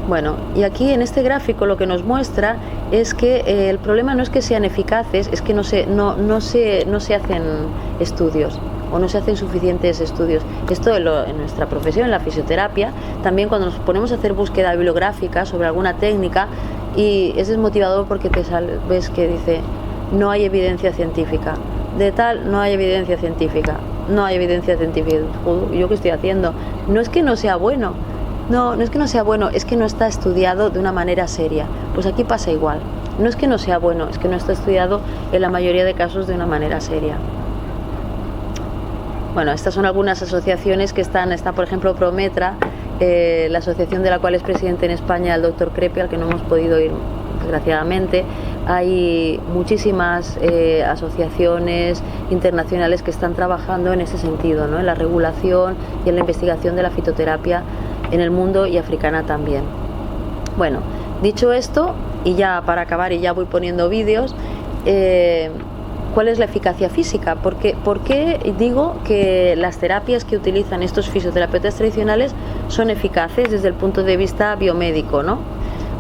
Bueno, y aquí en este gráfico lo que nos muestra es que el problema no es que sean eficaces, es que no se hacen estudios, o no se hacen suficientes estudios. Esto en nuestra profesión, en la fisioterapia, también cuando nos ponemos a hacer búsqueda bibliográfica sobre alguna técnica, y es desmotivador porque ves que dice no hay evidencia científica, de tal no hay evidencia científica, no hay evidencia científica. ¿Yo qué estoy haciendo? No es que no sea bueno, no es que no sea bueno, es que no está estudiado de una manera seria. Pues aquí pasa igual, no es que no sea bueno, es que no está estudiado en la mayoría de casos de una manera seria. Bueno, estas son algunas asociaciones que está por ejemplo Prometra, la asociación de la cual es presidente en España el doctor Crepi, al que no hemos podido ir desgraciadamente. Hay muchísimas asociaciones internacionales que están trabajando en ese sentido, ¿no? En la regulación y en la investigación de la fitoterapia en el mundo, y africana también. Bueno, dicho esto, y ya para acabar, y ya voy poniendo vídeos, ¿cuál es la eficacia física? ¿Por qué digo que las terapias que utilizan estos fisioterapeutas tradicionales son eficaces desde el punto de vista biomédico, ¿no?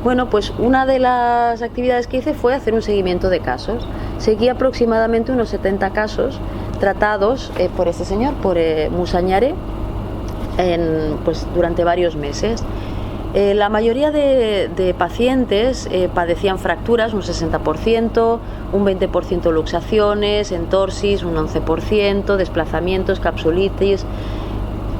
Bueno, pues una de las actividades que hice fue hacer un seguimiento de casos. Seguí aproximadamente unos 70 casos tratados por este señor, por Moussa Niaré, durante varios meses. La mayoría de pacientes padecían fracturas, un 60%, un 20% luxaciones, entorsis, un 11%, desplazamientos, capsulitis.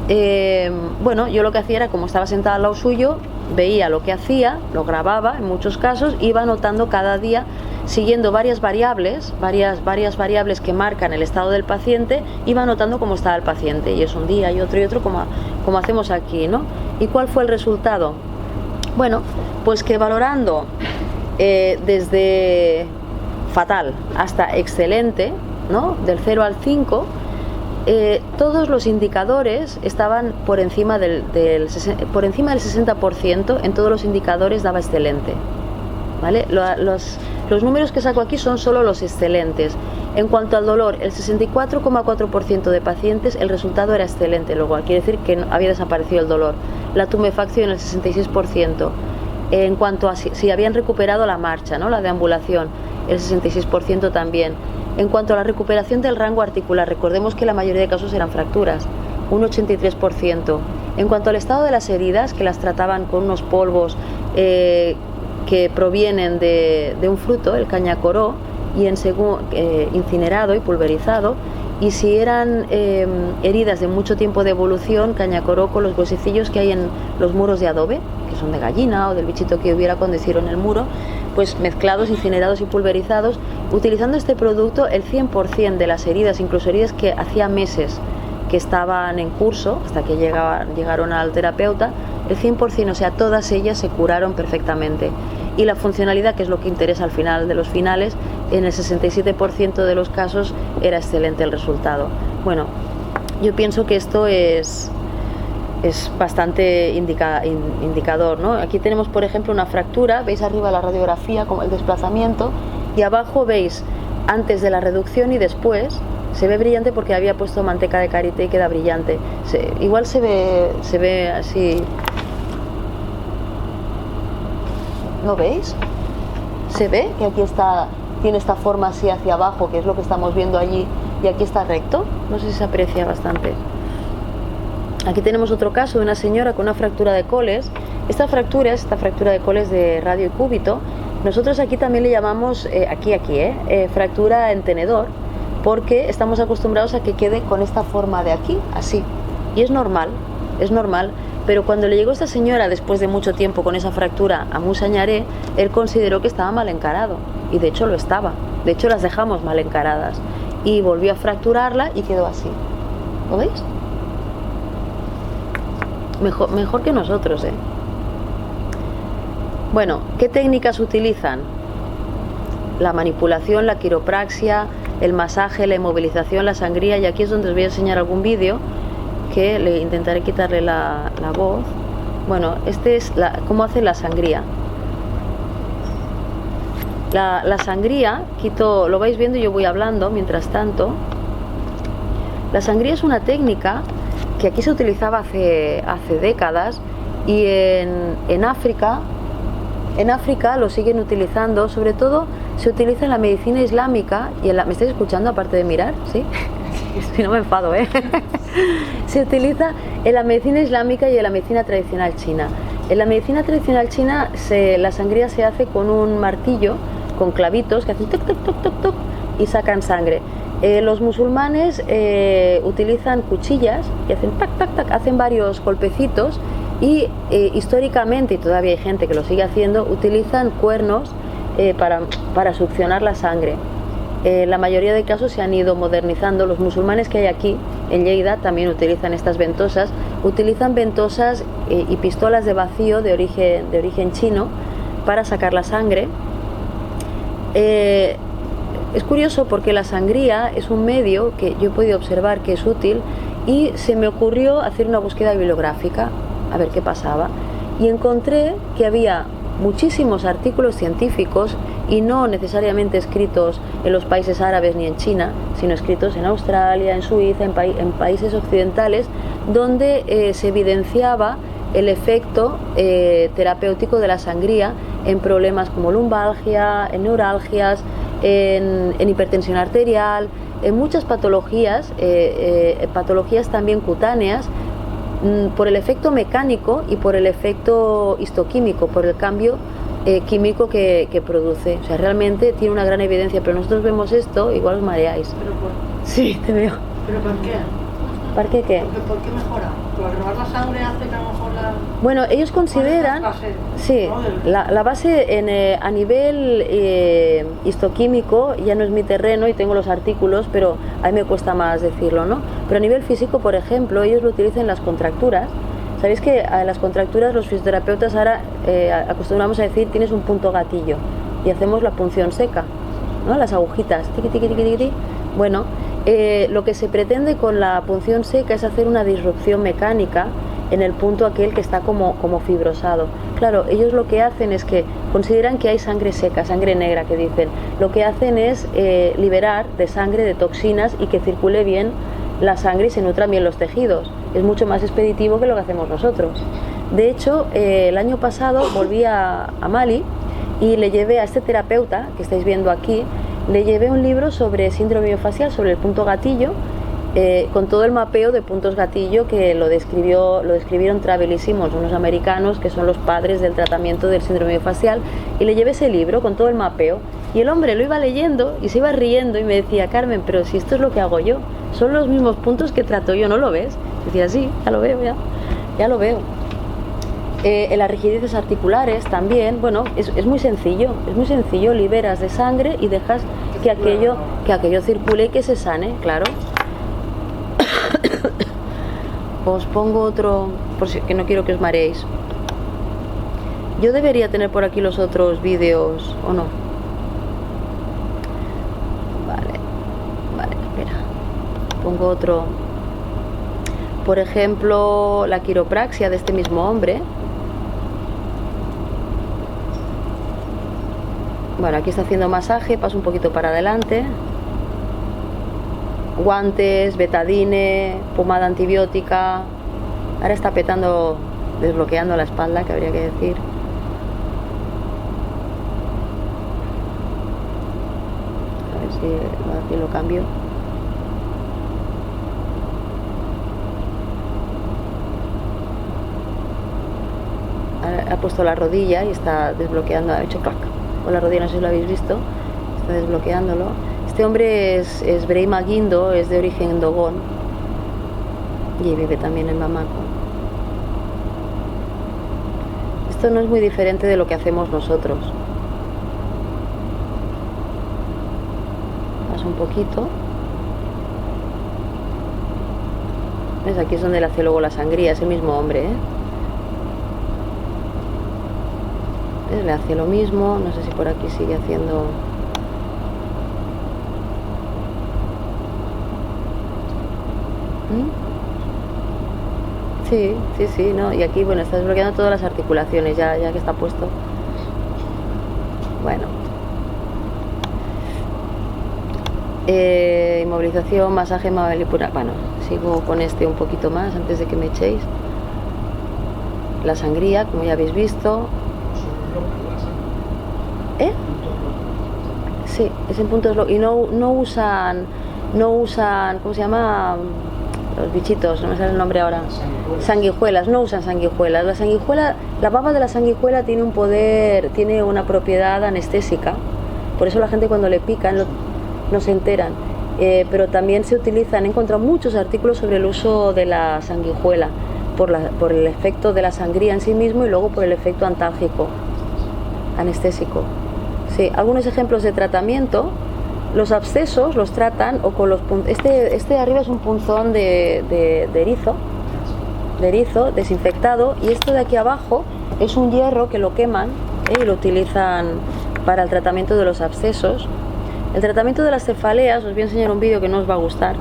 Yo lo que hacía era, como estaba sentada al lado suyo, veía lo que hacía, lo grababa en muchos casos, iba anotando cada día, siguiendo varias variables que marcan el estado del paciente, iba anotando cómo estaba el paciente, y es un día y otro, como hacemos aquí, ¿no? ¿Y cuál fue el resultado? Bueno, pues que valorando desde fatal hasta excelente, ¿no? Del 0 al 5, todos los indicadores estaban por encima del 60%, en todos los indicadores daba excelente, ¿vale? Los números que saco aquí son solo los excelentes. En cuanto al dolor, el 64,4% de pacientes el resultado era excelente, lo cual quiere decir que había desaparecido el dolor. La tumefacción, el 66%. En cuanto a si habían recuperado la marcha, ¿no? La deambulación, el 66% también. En cuanto a la recuperación del rango articular, recordemos que la mayoría de casos eran fracturas, un 83%. En cuanto al estado de las heridas, que las trataban con unos polvos que provienen de un fruto, el cañacoró, y incinerado y pulverizado, y si eran heridas de mucho tiempo de evolución, cañacoró con los huesecillos que hay en los muros de adobe, que son de gallina o del bichito que hubiera cuando hicieron el muro, pues mezclados, incinerados y pulverizados. Utilizando este producto, el 100% de las heridas, incluso heridas que hacía meses que estaban en curso, hasta que llegaron al terapeuta, el 100%, o sea, todas ellas se curaron perfectamente. Y la funcionalidad, que es lo que interesa al final de los finales, en el 67% de los casos era excelente el resultado. Bueno, yo pienso que esto es bastante indicador, ¿no? Aquí tenemos, por ejemplo, una fractura, veis arriba la radiografía, como el desplazamiento, y abajo veis antes de la reducción y después. Se ve brillante porque había puesto manteca de karité y queda brillante. Igual se ve así. ¿No veis? Se ve que aquí tiene esta forma así hacia abajo, que es lo que estamos viendo allí, y aquí está recto. No sé si se aprecia bastante. Aquí tenemos otro caso de una señora con una fractura de coles. Esta fractura de coles de radio y cúbito. Nosotros aquí también le llamamos, fractura en tenedor, porque estamos acostumbrados a que quede con esta forma de aquí, así. Y es normal, pero cuando le llegó esta señora después de mucho tiempo con esa fractura a Musañaré, él consideró que estaba mal encarado, y de hecho lo estaba. De hecho las dejamos mal encaradas, y volvió a fracturarla y quedó así. ¿Lo veis? Mejor que nosotros, ¿eh? Bueno, ¿qué técnicas utilizan? La manipulación, la quiropraxia, el masaje, la inmovilización, la sangría, y aquí es donde os voy a enseñar algún vídeo que le intentaré quitarle la voz. Bueno, este es cómo hace la sangría. La sangría, lo vais viendo y yo voy hablando mientras tanto. La sangría es una técnica que aquí se utilizaba hace décadas, y en África lo siguen utilizando. Sobre todo se utiliza en la medicina islámica y ¿me estáis escuchando aparte de mirar? ¿Sí? Si no me enfado, ¿eh? Se utiliza en la medicina islámica y en la medicina tradicional china. En la medicina tradicional china la sangría se hace con un martillo, con clavitos que hacen toc, toc, toc, toc, toc, y sacan sangre. Los musulmanes utilizan cuchillas y hacen tac, tac, tac, hacen varios golpecitos, y históricamente, y todavía hay gente que lo sigue haciendo, utilizan cuernos para succionar la sangre. La mayoría de casos se han ido modernizando. Los musulmanes que hay aquí en Lleida también utilizan estas ventosas. Utilizan ventosas y pistolas de vacío de origen chino para sacar la sangre. Es curioso porque la sangría es un medio que yo he podido observar que es útil, y se me ocurrió hacer una búsqueda bibliográfica a ver qué pasaba, y encontré que había muchísimos artículos científicos, y no necesariamente escritos en los países árabes ni en China, sino escritos en Australia, en Suiza, en países occidentales, donde se evidenciaba el efecto terapéutico de la sangría en problemas como lumbalgia, en neuralgias, en hipertensión arterial, en muchas patologías, patologías también cutáneas, por el efecto mecánico y por el efecto histoquímico, por el cambio químico que produce. O sea, realmente tiene una gran evidencia, pero nosotros vemos esto, igual os mareáis. ¿Pero por? Sí, te veo. ¿Pero por qué? ¿Por qué qué? ¿Por qué mejora? ¿Por renovar la sangre hace que a lo mejor la...? Bueno, ellos consideran... Sí, la base a nivel histoquímico ya no es mi terreno y tengo los artículos, pero a mí me cuesta más decirlo, ¿no? Pero a nivel físico, por ejemplo, ellos lo utilizan en las contracturas. Sabéis que a las contracturas los fisioterapeutas ahora acostumbramos a decir tienes un punto gatillo, y hacemos la punción seca, ¿no? Las agujitas, tiqui, tiqui, tiqui, tiqui. Bueno, lo que se pretende con la punción seca es hacer una disrupción mecánica en el punto aquel que está como fibrosado. Claro, ellos lo que hacen es que consideran que hay sangre seca, sangre negra, que dicen. Lo que hacen es liberar de sangre, de toxinas, y que circule bien la sangre y se nutran bien los tejidos. Es mucho más expeditivo que lo que hacemos nosotros. De hecho, el año pasado volví a Mali y le llevé a este terapeuta que estáis viendo aquí, le llevé un libro sobre síndrome miofascial, sobre el punto gatillo, con todo el mapeo de puntos gatillo que lo describieron Travelísimos, unos americanos que son los padres del tratamiento del síndrome miofascial, y le llevé ese libro con todo el mapeo, y el hombre lo iba leyendo y se iba riendo y me decía: Carmen, pero si esto es lo que hago yo, son los mismos puntos que trato yo, ¿no lo ves? Decía: sí, ya lo veo, ya lo veo. En las rigideces articulares también, bueno, es muy sencillo, liberas de sangre y dejas que aquello circule y que se sane, claro. Os pongo otro, por si que no quiero que os mareéis. Yo debería tener por aquí los otros vídeos, ¿o no? Vale, espera. Pongo otro. Por ejemplo, la quiropraxia de este mismo hombre. Bueno, aquí está haciendo masaje, paso un poquito para adelante. Guantes, betadine, pomada antibiótica. Ahora está petando, desbloqueando la espalda, que habría que decir. A ver si aquí lo cambio. Ahora ha puesto la rodilla y está desbloqueando, ha hecho clac con la rodilla, no sé si lo habéis visto, está desbloqueándolo. Este hombre es Brahma Guindo, es de origen Dogon y vive también en Bamako. Esto no es muy diferente de lo que hacemos nosotros. Paso un poquito. ¿Ves? Aquí es donde le hace luego la sangría, es el mismo hombre, ¿eh? ¿Ves? Le hace lo mismo, no sé si por aquí sigue haciendo... Sí, no, y aquí, bueno, está desbloqueando todas las articulaciones, ya que está puesto. Bueno. Inmovilización, masaje, manipulación. Bueno, sigo con este un poquito más antes de que me echéis. La sangría, como ya habéis visto. Sí, es en puntos y no usan, ¿cómo se llama? Los bichitos, no me sale el nombre ahora. Sanguijuelas, no usan sanguijuelas. La baba de la sanguijuela tiene un poder, tiene una propiedad anestésica. Por eso la gente cuando le pican no se enteran. Pero también se utilizan, he encontrado muchos artículos sobre el uso de la sanguijuela por el efecto de la sangría en sí mismo y luego por el efecto antálgico, anestésico. Sí, algunos ejemplos de tratamiento. Los abscesos los tratan o con los este de arriba es un punzón de erizo desinfectado, y esto de aquí abajo es un hierro que lo queman y lo utilizan para el tratamiento de los abscesos. El tratamiento de las cefaleas, os voy a enseñar un vídeo que no os va a gustar.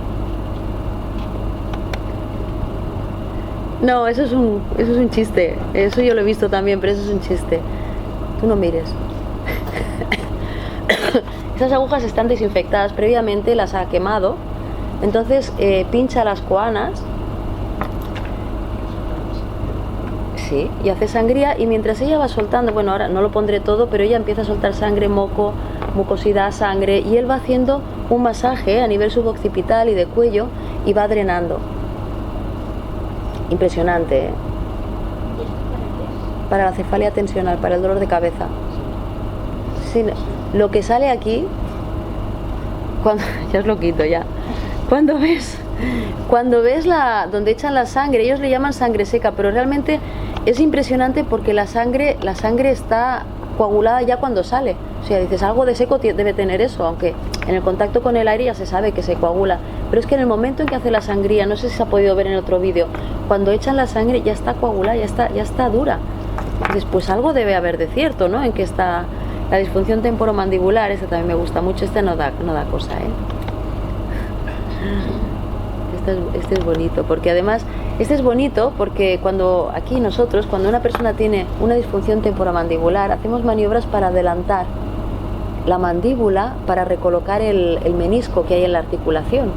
No, eso es un chiste, eso yo lo he visto también, pero eso es un chiste. Tú no mires. Esas agujas están desinfectadas previamente, las ha quemado, entonces pincha las coanas, sí, y hace sangría, y mientras ella va soltando, bueno, ahora no lo pondré todo, pero ella empieza a soltar sangre, moco, mucosidad, sangre, y él va haciendo un masaje a nivel suboccipital y de cuello y va drenando. Impresionante, ¿eh? Para la cefalia tensional, para el dolor de cabeza. Sí, lo que sale aquí, ya os lo quito ya, cuando ves donde echan la sangre, ellos le llaman sangre seca, pero realmente es impresionante porque la sangre está coagulada ya cuando sale. O sea, dices, algo de seco debe tener eso, aunque en el contacto con el aire ya se sabe que se coagula, pero es que en el momento en que hace la sangría, no sé si se ha podido ver en otro vídeo, cuando echan la sangre ya está coagulada, ya está dura. Dices, pues algo debe haber de cierto, ¿no? En que está La disfunción temporomandibular, esta también me gusta mucho, esta no da cosa, ¿eh? Este es bonito, porque además, este es bonito porque cuando aquí nosotros, cuando una persona tiene una disfunción temporomandibular, hacemos maniobras para adelantar la mandíbula para recolocar el menisco que hay en la articulación.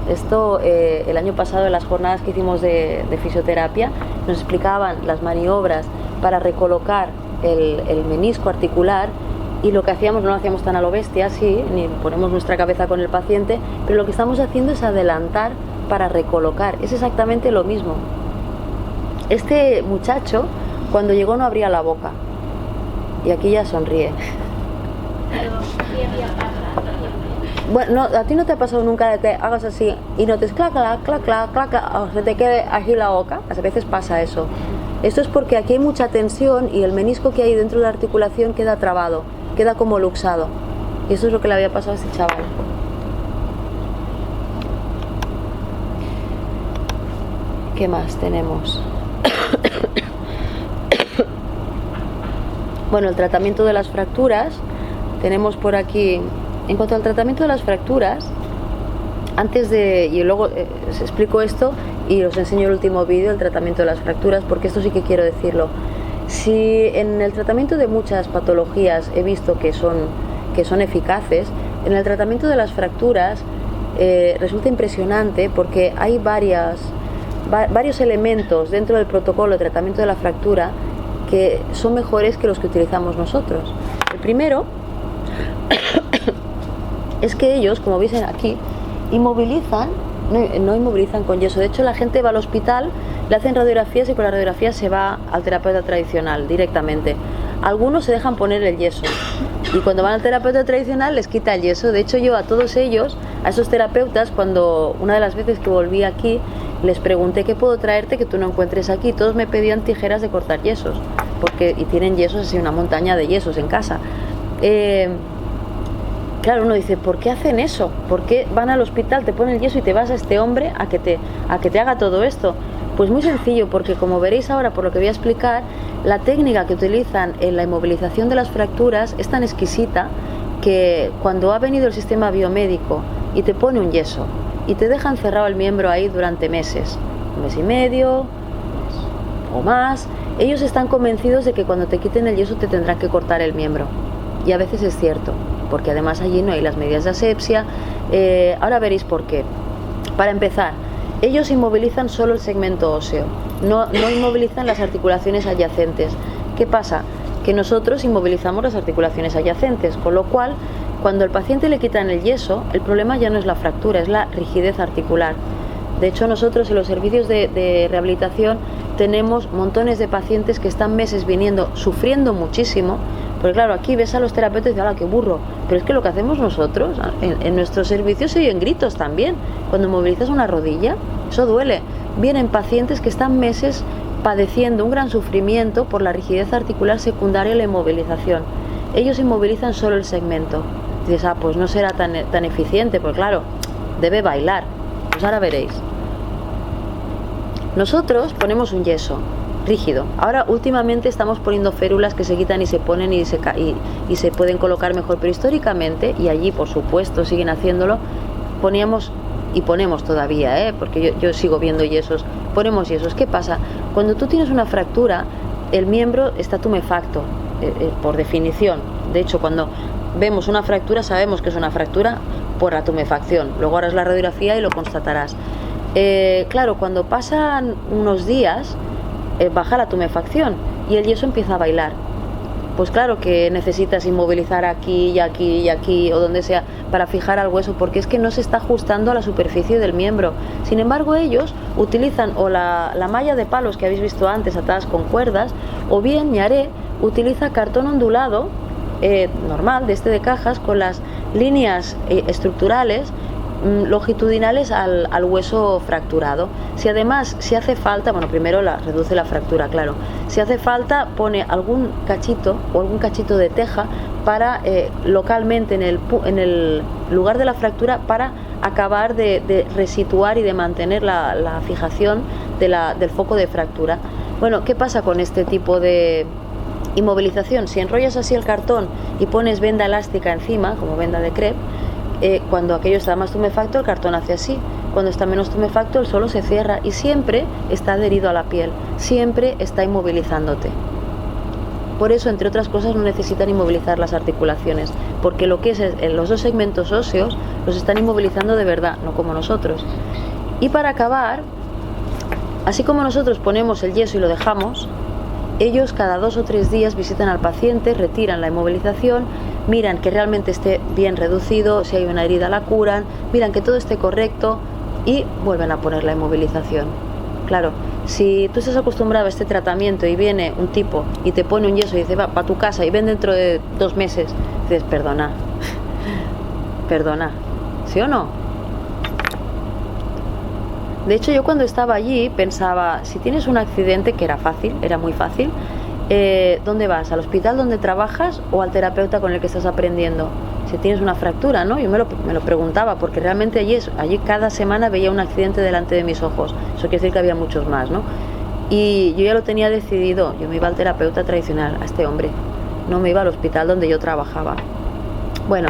Esto el año pasado en las jornadas que hicimos de fisioterapia nos explicaban las maniobras para recolocar el menisco articular, y lo que hacíamos no lo hacíamos tan a lo bestia, sí, ni ponemos nuestra cabeza con el paciente, pero lo que estamos haciendo es adelantar para recolocar. Es exactamente lo mismo. Este muchacho cuando llegó no abría la boca y aquí ya sonríe. Bueno, no, a ti no te ha pasado nunca de que hagas así y notes clac, clac, clac, clac, clac, clac, o se te quede aquí la boca. A veces pasa eso. Esto es porque aquí hay mucha tensión y el menisco que hay dentro de la articulación queda trabado, queda como luxado. Y eso es lo que le había pasado a este chaval. ¿Qué más tenemos? Bueno, el tratamiento de las fracturas. Tenemos por aquí, en cuanto al tratamiento de las fracturas, antes de, y luego os explico esto y os enseño el último vídeo, el tratamiento de las fracturas, porque esto sí que quiero decirlo. Si en el tratamiento de muchas patologías he visto que son eficaces, en el tratamiento de las fracturas resulta impresionante porque hay varios elementos dentro del protocolo de tratamiento de la fractura que son mejores que los que utilizamos nosotros. El primero es que ellos, como veis aquí, inmovilizan, no inmovilizan con yeso. De hecho, la gente va al hospital, le hacen radiografías y con la radiografía se va al terapeuta tradicional directamente. Algunos se dejan poner el yeso y cuando van al terapeuta tradicional les quita el yeso. De hecho, yo a todos ellos, a esos terapeutas, cuando una de las veces que volví aquí, les pregunté qué puedo traerte que tú no encuentres aquí. Todos me pedían tijeras de cortar yesos, y tienen yesos, así una montaña de yesos en casa. Claro, uno dice, ¿por qué hacen eso? ¿Por qué van al hospital, te ponen el yeso y te vas a este hombre a que te haga todo esto? Pues muy sencillo, porque como veréis ahora por lo que voy a explicar, la técnica que utilizan en la inmovilización de las fracturas es tan exquisita que cuando ha venido el sistema biomédico y te pone un yeso y te deja encerrado el miembro ahí durante meses, 1 mes y medio o más, ellos están convencidos de que cuando te quiten el yeso te tendrán que cortar el miembro. Y a veces es cierto, porque además allí no hay las medidas de asepsia. Ahora veréis por qué. Para empezar, ellos inmovilizan solo el segmento óseo, no inmovilizan las articulaciones adyacentes. ¿Qué pasa? Que nosotros inmovilizamos las articulaciones adyacentes, con lo cual, cuando al paciente le quitan el yeso, el problema ya no es la fractura, es la rigidez articular. De hecho, nosotros en los servicios de rehabilitación tenemos montones de pacientes que están meses viniendo, sufriendo muchísimo, porque claro, aquí ves a los terapeutas y dices, ¡hala, qué burro! Pero es que lo que hacemos nosotros, en nuestros servicios se oyen gritos también. Cuando movilizas una rodilla, eso duele. Vienen pacientes que están meses padeciendo un gran sufrimiento por la rigidez articular secundaria a la inmovilización. Ellos inmovilizan solo el segmento. Dices, pues no será tan eficiente, pues claro, debe bailar. Pues ahora veréis. Nosotros ponemos un yeso rígido. Ahora últimamente estamos poniendo férulas que se quitan y se ponen y se pueden colocar mejor, pero históricamente, y allí por supuesto siguen haciéndolo, poníamos y ponemos todavía, porque yo sigo viendo yesos, ponemos yesos. ¿Qué pasa? Cuando tú tienes una fractura, el miembro está tumefacto, por definición. De hecho, cuando vemos una fractura sabemos que es una fractura por la tumefacción. Luego harás la radiografía y lo constatarás. Claro, cuando pasan unos días baja la tumefacción y el yeso empieza a bailar. Pues claro que necesitas inmovilizar aquí y aquí y aquí o donde sea para fijar al hueso, porque es que no se está ajustando a la superficie del miembro. Sin embargo, ellos utilizan o la malla de palos que habéis visto antes atadas con cuerdas, o bien Ñaré utiliza cartón ondulado normal, de cajas, con las líneas estructurales longitudinales al hueso fracturado. Si además, si hace falta, bueno, primero reduce la fractura, claro. Si hace falta, pone algún cachito o algún cachito de teja para localmente en el lugar de la fractura, para acabar de resituar y de mantener la fijación del foco de fractura. Bueno, ¿qué pasa con este tipo de Inmovilización, si enrollas así el cartón y pones venda elástica encima, como venda de crepe, cuando aquello está más tumefacto el cartón hace así, cuando está menos tumefacto el suelo se cierra y siempre está adherido a la piel, siempre está inmovilizándote. Por eso, entre otras cosas, no necesitan inmovilizar las articulaciones, porque lo que es los dos segmentos óseos los están inmovilizando de verdad, no como nosotros. Y para acabar, así como nosotros ponemos el yeso y lo dejamos, ellos cada 2 o 3 días visitan al paciente, retiran la inmovilización, miran que realmente esté bien reducido, si hay una herida la curan, miran que todo esté correcto y vuelven a poner la inmovilización. Claro, si tú estás acostumbrado a este tratamiento y viene un tipo y te pone un yeso y dice, va para tu casa y ven dentro de 2 meses, dices, perdona, perdona, ¿sí o no? De hecho, yo cuando estaba allí pensaba, si tienes un accidente, que era fácil, era muy fácil, ¿dónde vas? ¿Al hospital donde trabajas o al terapeuta con el que estás aprendiendo? Si tienes una fractura, ¿no? Yo me lo preguntaba, porque realmente allí cada semana veía un accidente delante de mis ojos. Eso quiere decir que había muchos más, ¿no? Y yo ya lo tenía decidido, yo me iba al terapeuta tradicional, a este hombre, no me iba al hospital donde yo trabajaba. Bueno,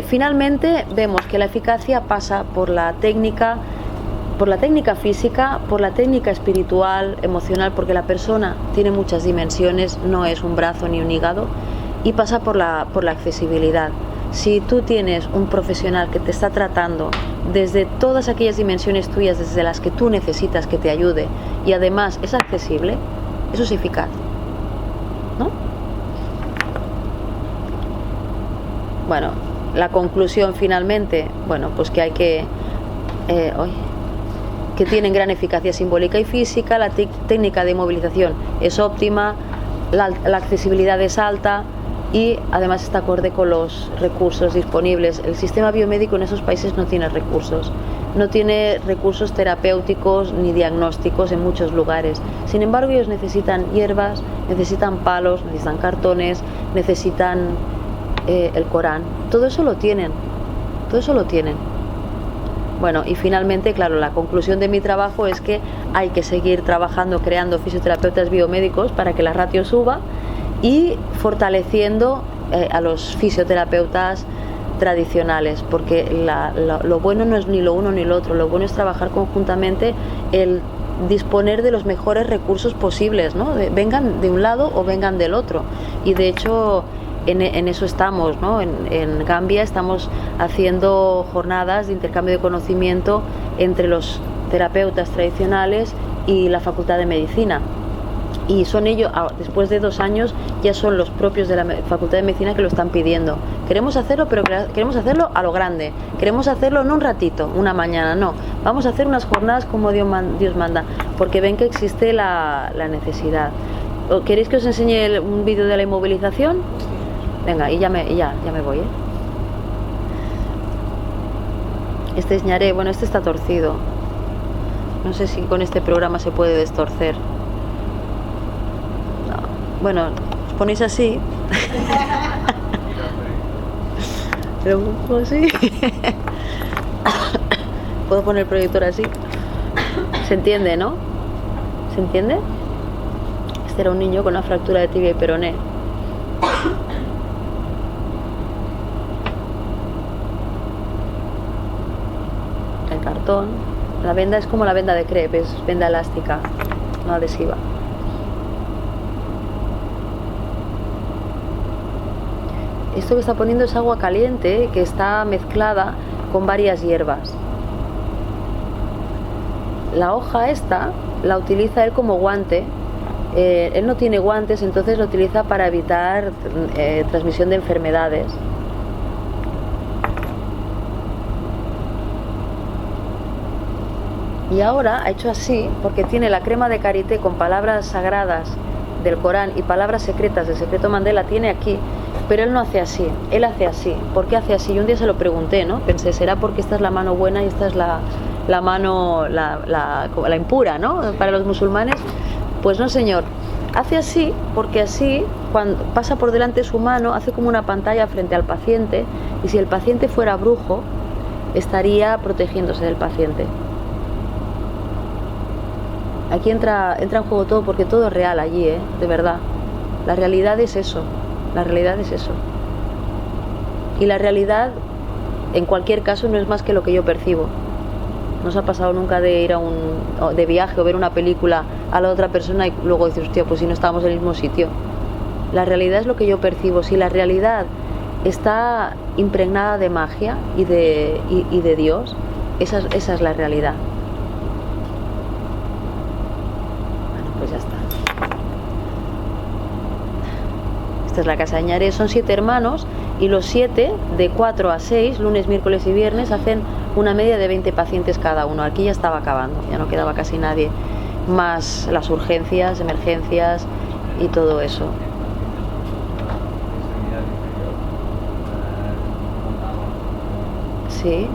finalmente vemos que la eficacia pasa por la técnica física, por la técnica espiritual, emocional, porque la persona tiene muchas dimensiones, no es un brazo ni un hígado, y pasa por la accesibilidad. Si tú tienes un profesional que te está tratando desde todas aquellas dimensiones tuyas, desde las que tú necesitas que te ayude, y además es accesible, eso es eficaz, ¿no? Bueno, la conclusión finalmente, bueno, pues que hay que tienen gran eficacia simbólica y física, la técnica de inmovilización es óptima, la accesibilidad es alta y además está acorde con los recursos disponibles. El sistema biomédico en esos países no tiene recursos terapéuticos ni diagnósticos en muchos lugares. Sin embargo, ellos necesitan hierbas, necesitan palos, necesitan cartones, necesitan el Corán. Todo eso lo tienen. Bueno, y finalmente, claro, la conclusión de mi trabajo es que hay que seguir trabajando, creando fisioterapeutas biomédicos para que la ratio suba y fortaleciendo a los fisioterapeutas tradicionales, porque lo bueno no es ni lo uno ni lo otro, lo bueno es trabajar conjuntamente, el disponer de los mejores recursos posibles, ¿no? Vengan de un lado o vengan del otro. Y de hecho en eso estamos, ¿no? En Gambia estamos haciendo jornadas de intercambio de conocimiento entre los terapeutas tradicionales y la Facultad de Medicina. Y son ellos, después de 2 años, ya son los propios de la Facultad de Medicina que lo están pidiendo. Queremos hacerlo, pero queremos hacerlo a lo grande. Queremos hacerlo no un ratito, una mañana, no. Vamos a hacer unas jornadas como Dios manda, porque ven que existe la necesidad. ¿Queréis que os enseñe un vídeo de la inmovilización? Venga, y ya me voy, ¿eh? Este es ñaré, bueno, este está torcido. No sé si con este programa se puede destorcer. No. Bueno, os ponéis así. Pero un poco así. Puedo poner el proyector así. ¿Se entiende, no? ¿Se entiende? Este era un niño con una fractura de tibia y peroné. El cartón. La venda es como la venda de crepe, es venda elástica, no adhesiva. Esto que está poniendo es agua caliente que está mezclada con varias hierbas. La hoja esta la utiliza él como guante. Él no tiene guantes, entonces lo utiliza para evitar transmisión de enfermedades. Y ahora ha hecho así porque tiene la crema de karité con palabras sagradas del Corán y palabras secretas del secreto Mandela, tiene aquí, pero él no hace así, él hace así. ¿Por qué hace así? Y un día se lo pregunté, ¿no? Pensé, ¿será porque esta es la mano buena y esta es la mano, la impura, ¿no? Para los musulmanes. Pues no, señor. Hace así porque así, cuando pasa por delante su mano, hace como una pantalla frente al paciente, y si el paciente fuera brujo, estaría protegiéndose del paciente. Aquí entra en juego todo, porque todo es real allí, de verdad. La realidad es eso, la realidad es eso. Y la realidad, en cualquier caso, no es más que lo que yo percibo. ¿No os ha pasado nunca de ir de viaje o ver una película a la otra persona y luego dices, hostia, pues si no estábamos en el mismo sitio? La realidad es lo que yo percibo. Si la realidad está impregnada de magia y de Dios, esa es la realidad. Bueno, pues ya está. Esta es la casa de Ñaré. Son 7 hermanos y los 7, de 4 a 6, lunes, miércoles y viernes, hacen una media de 20 pacientes cada uno. Aquí ya estaba acabando, ya no quedaba casi nadie, más las urgencias, emergencias y todo eso. Sí.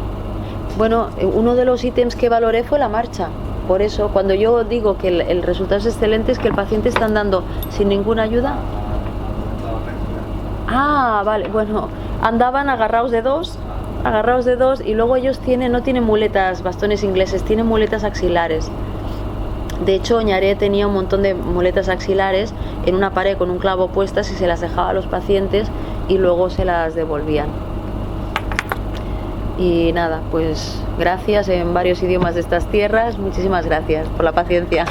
Bueno, uno de los ítems que valoré fue la marcha. Por eso, cuando yo digo que el resultado es excelente, es que el paciente está andando sin ninguna ayuda. Ah, vale, bueno, andaban agarrados de dos y luego ellos no tienen muletas, bastones ingleses, tienen muletas axilares. De hecho, Ñaré tenía un montón de muletas axilares en una pared con un clavo puestas y se las dejaba a los pacientes y luego se las devolvían. Y nada, pues gracias en varios idiomas de estas tierras, muchísimas gracias por la paciencia.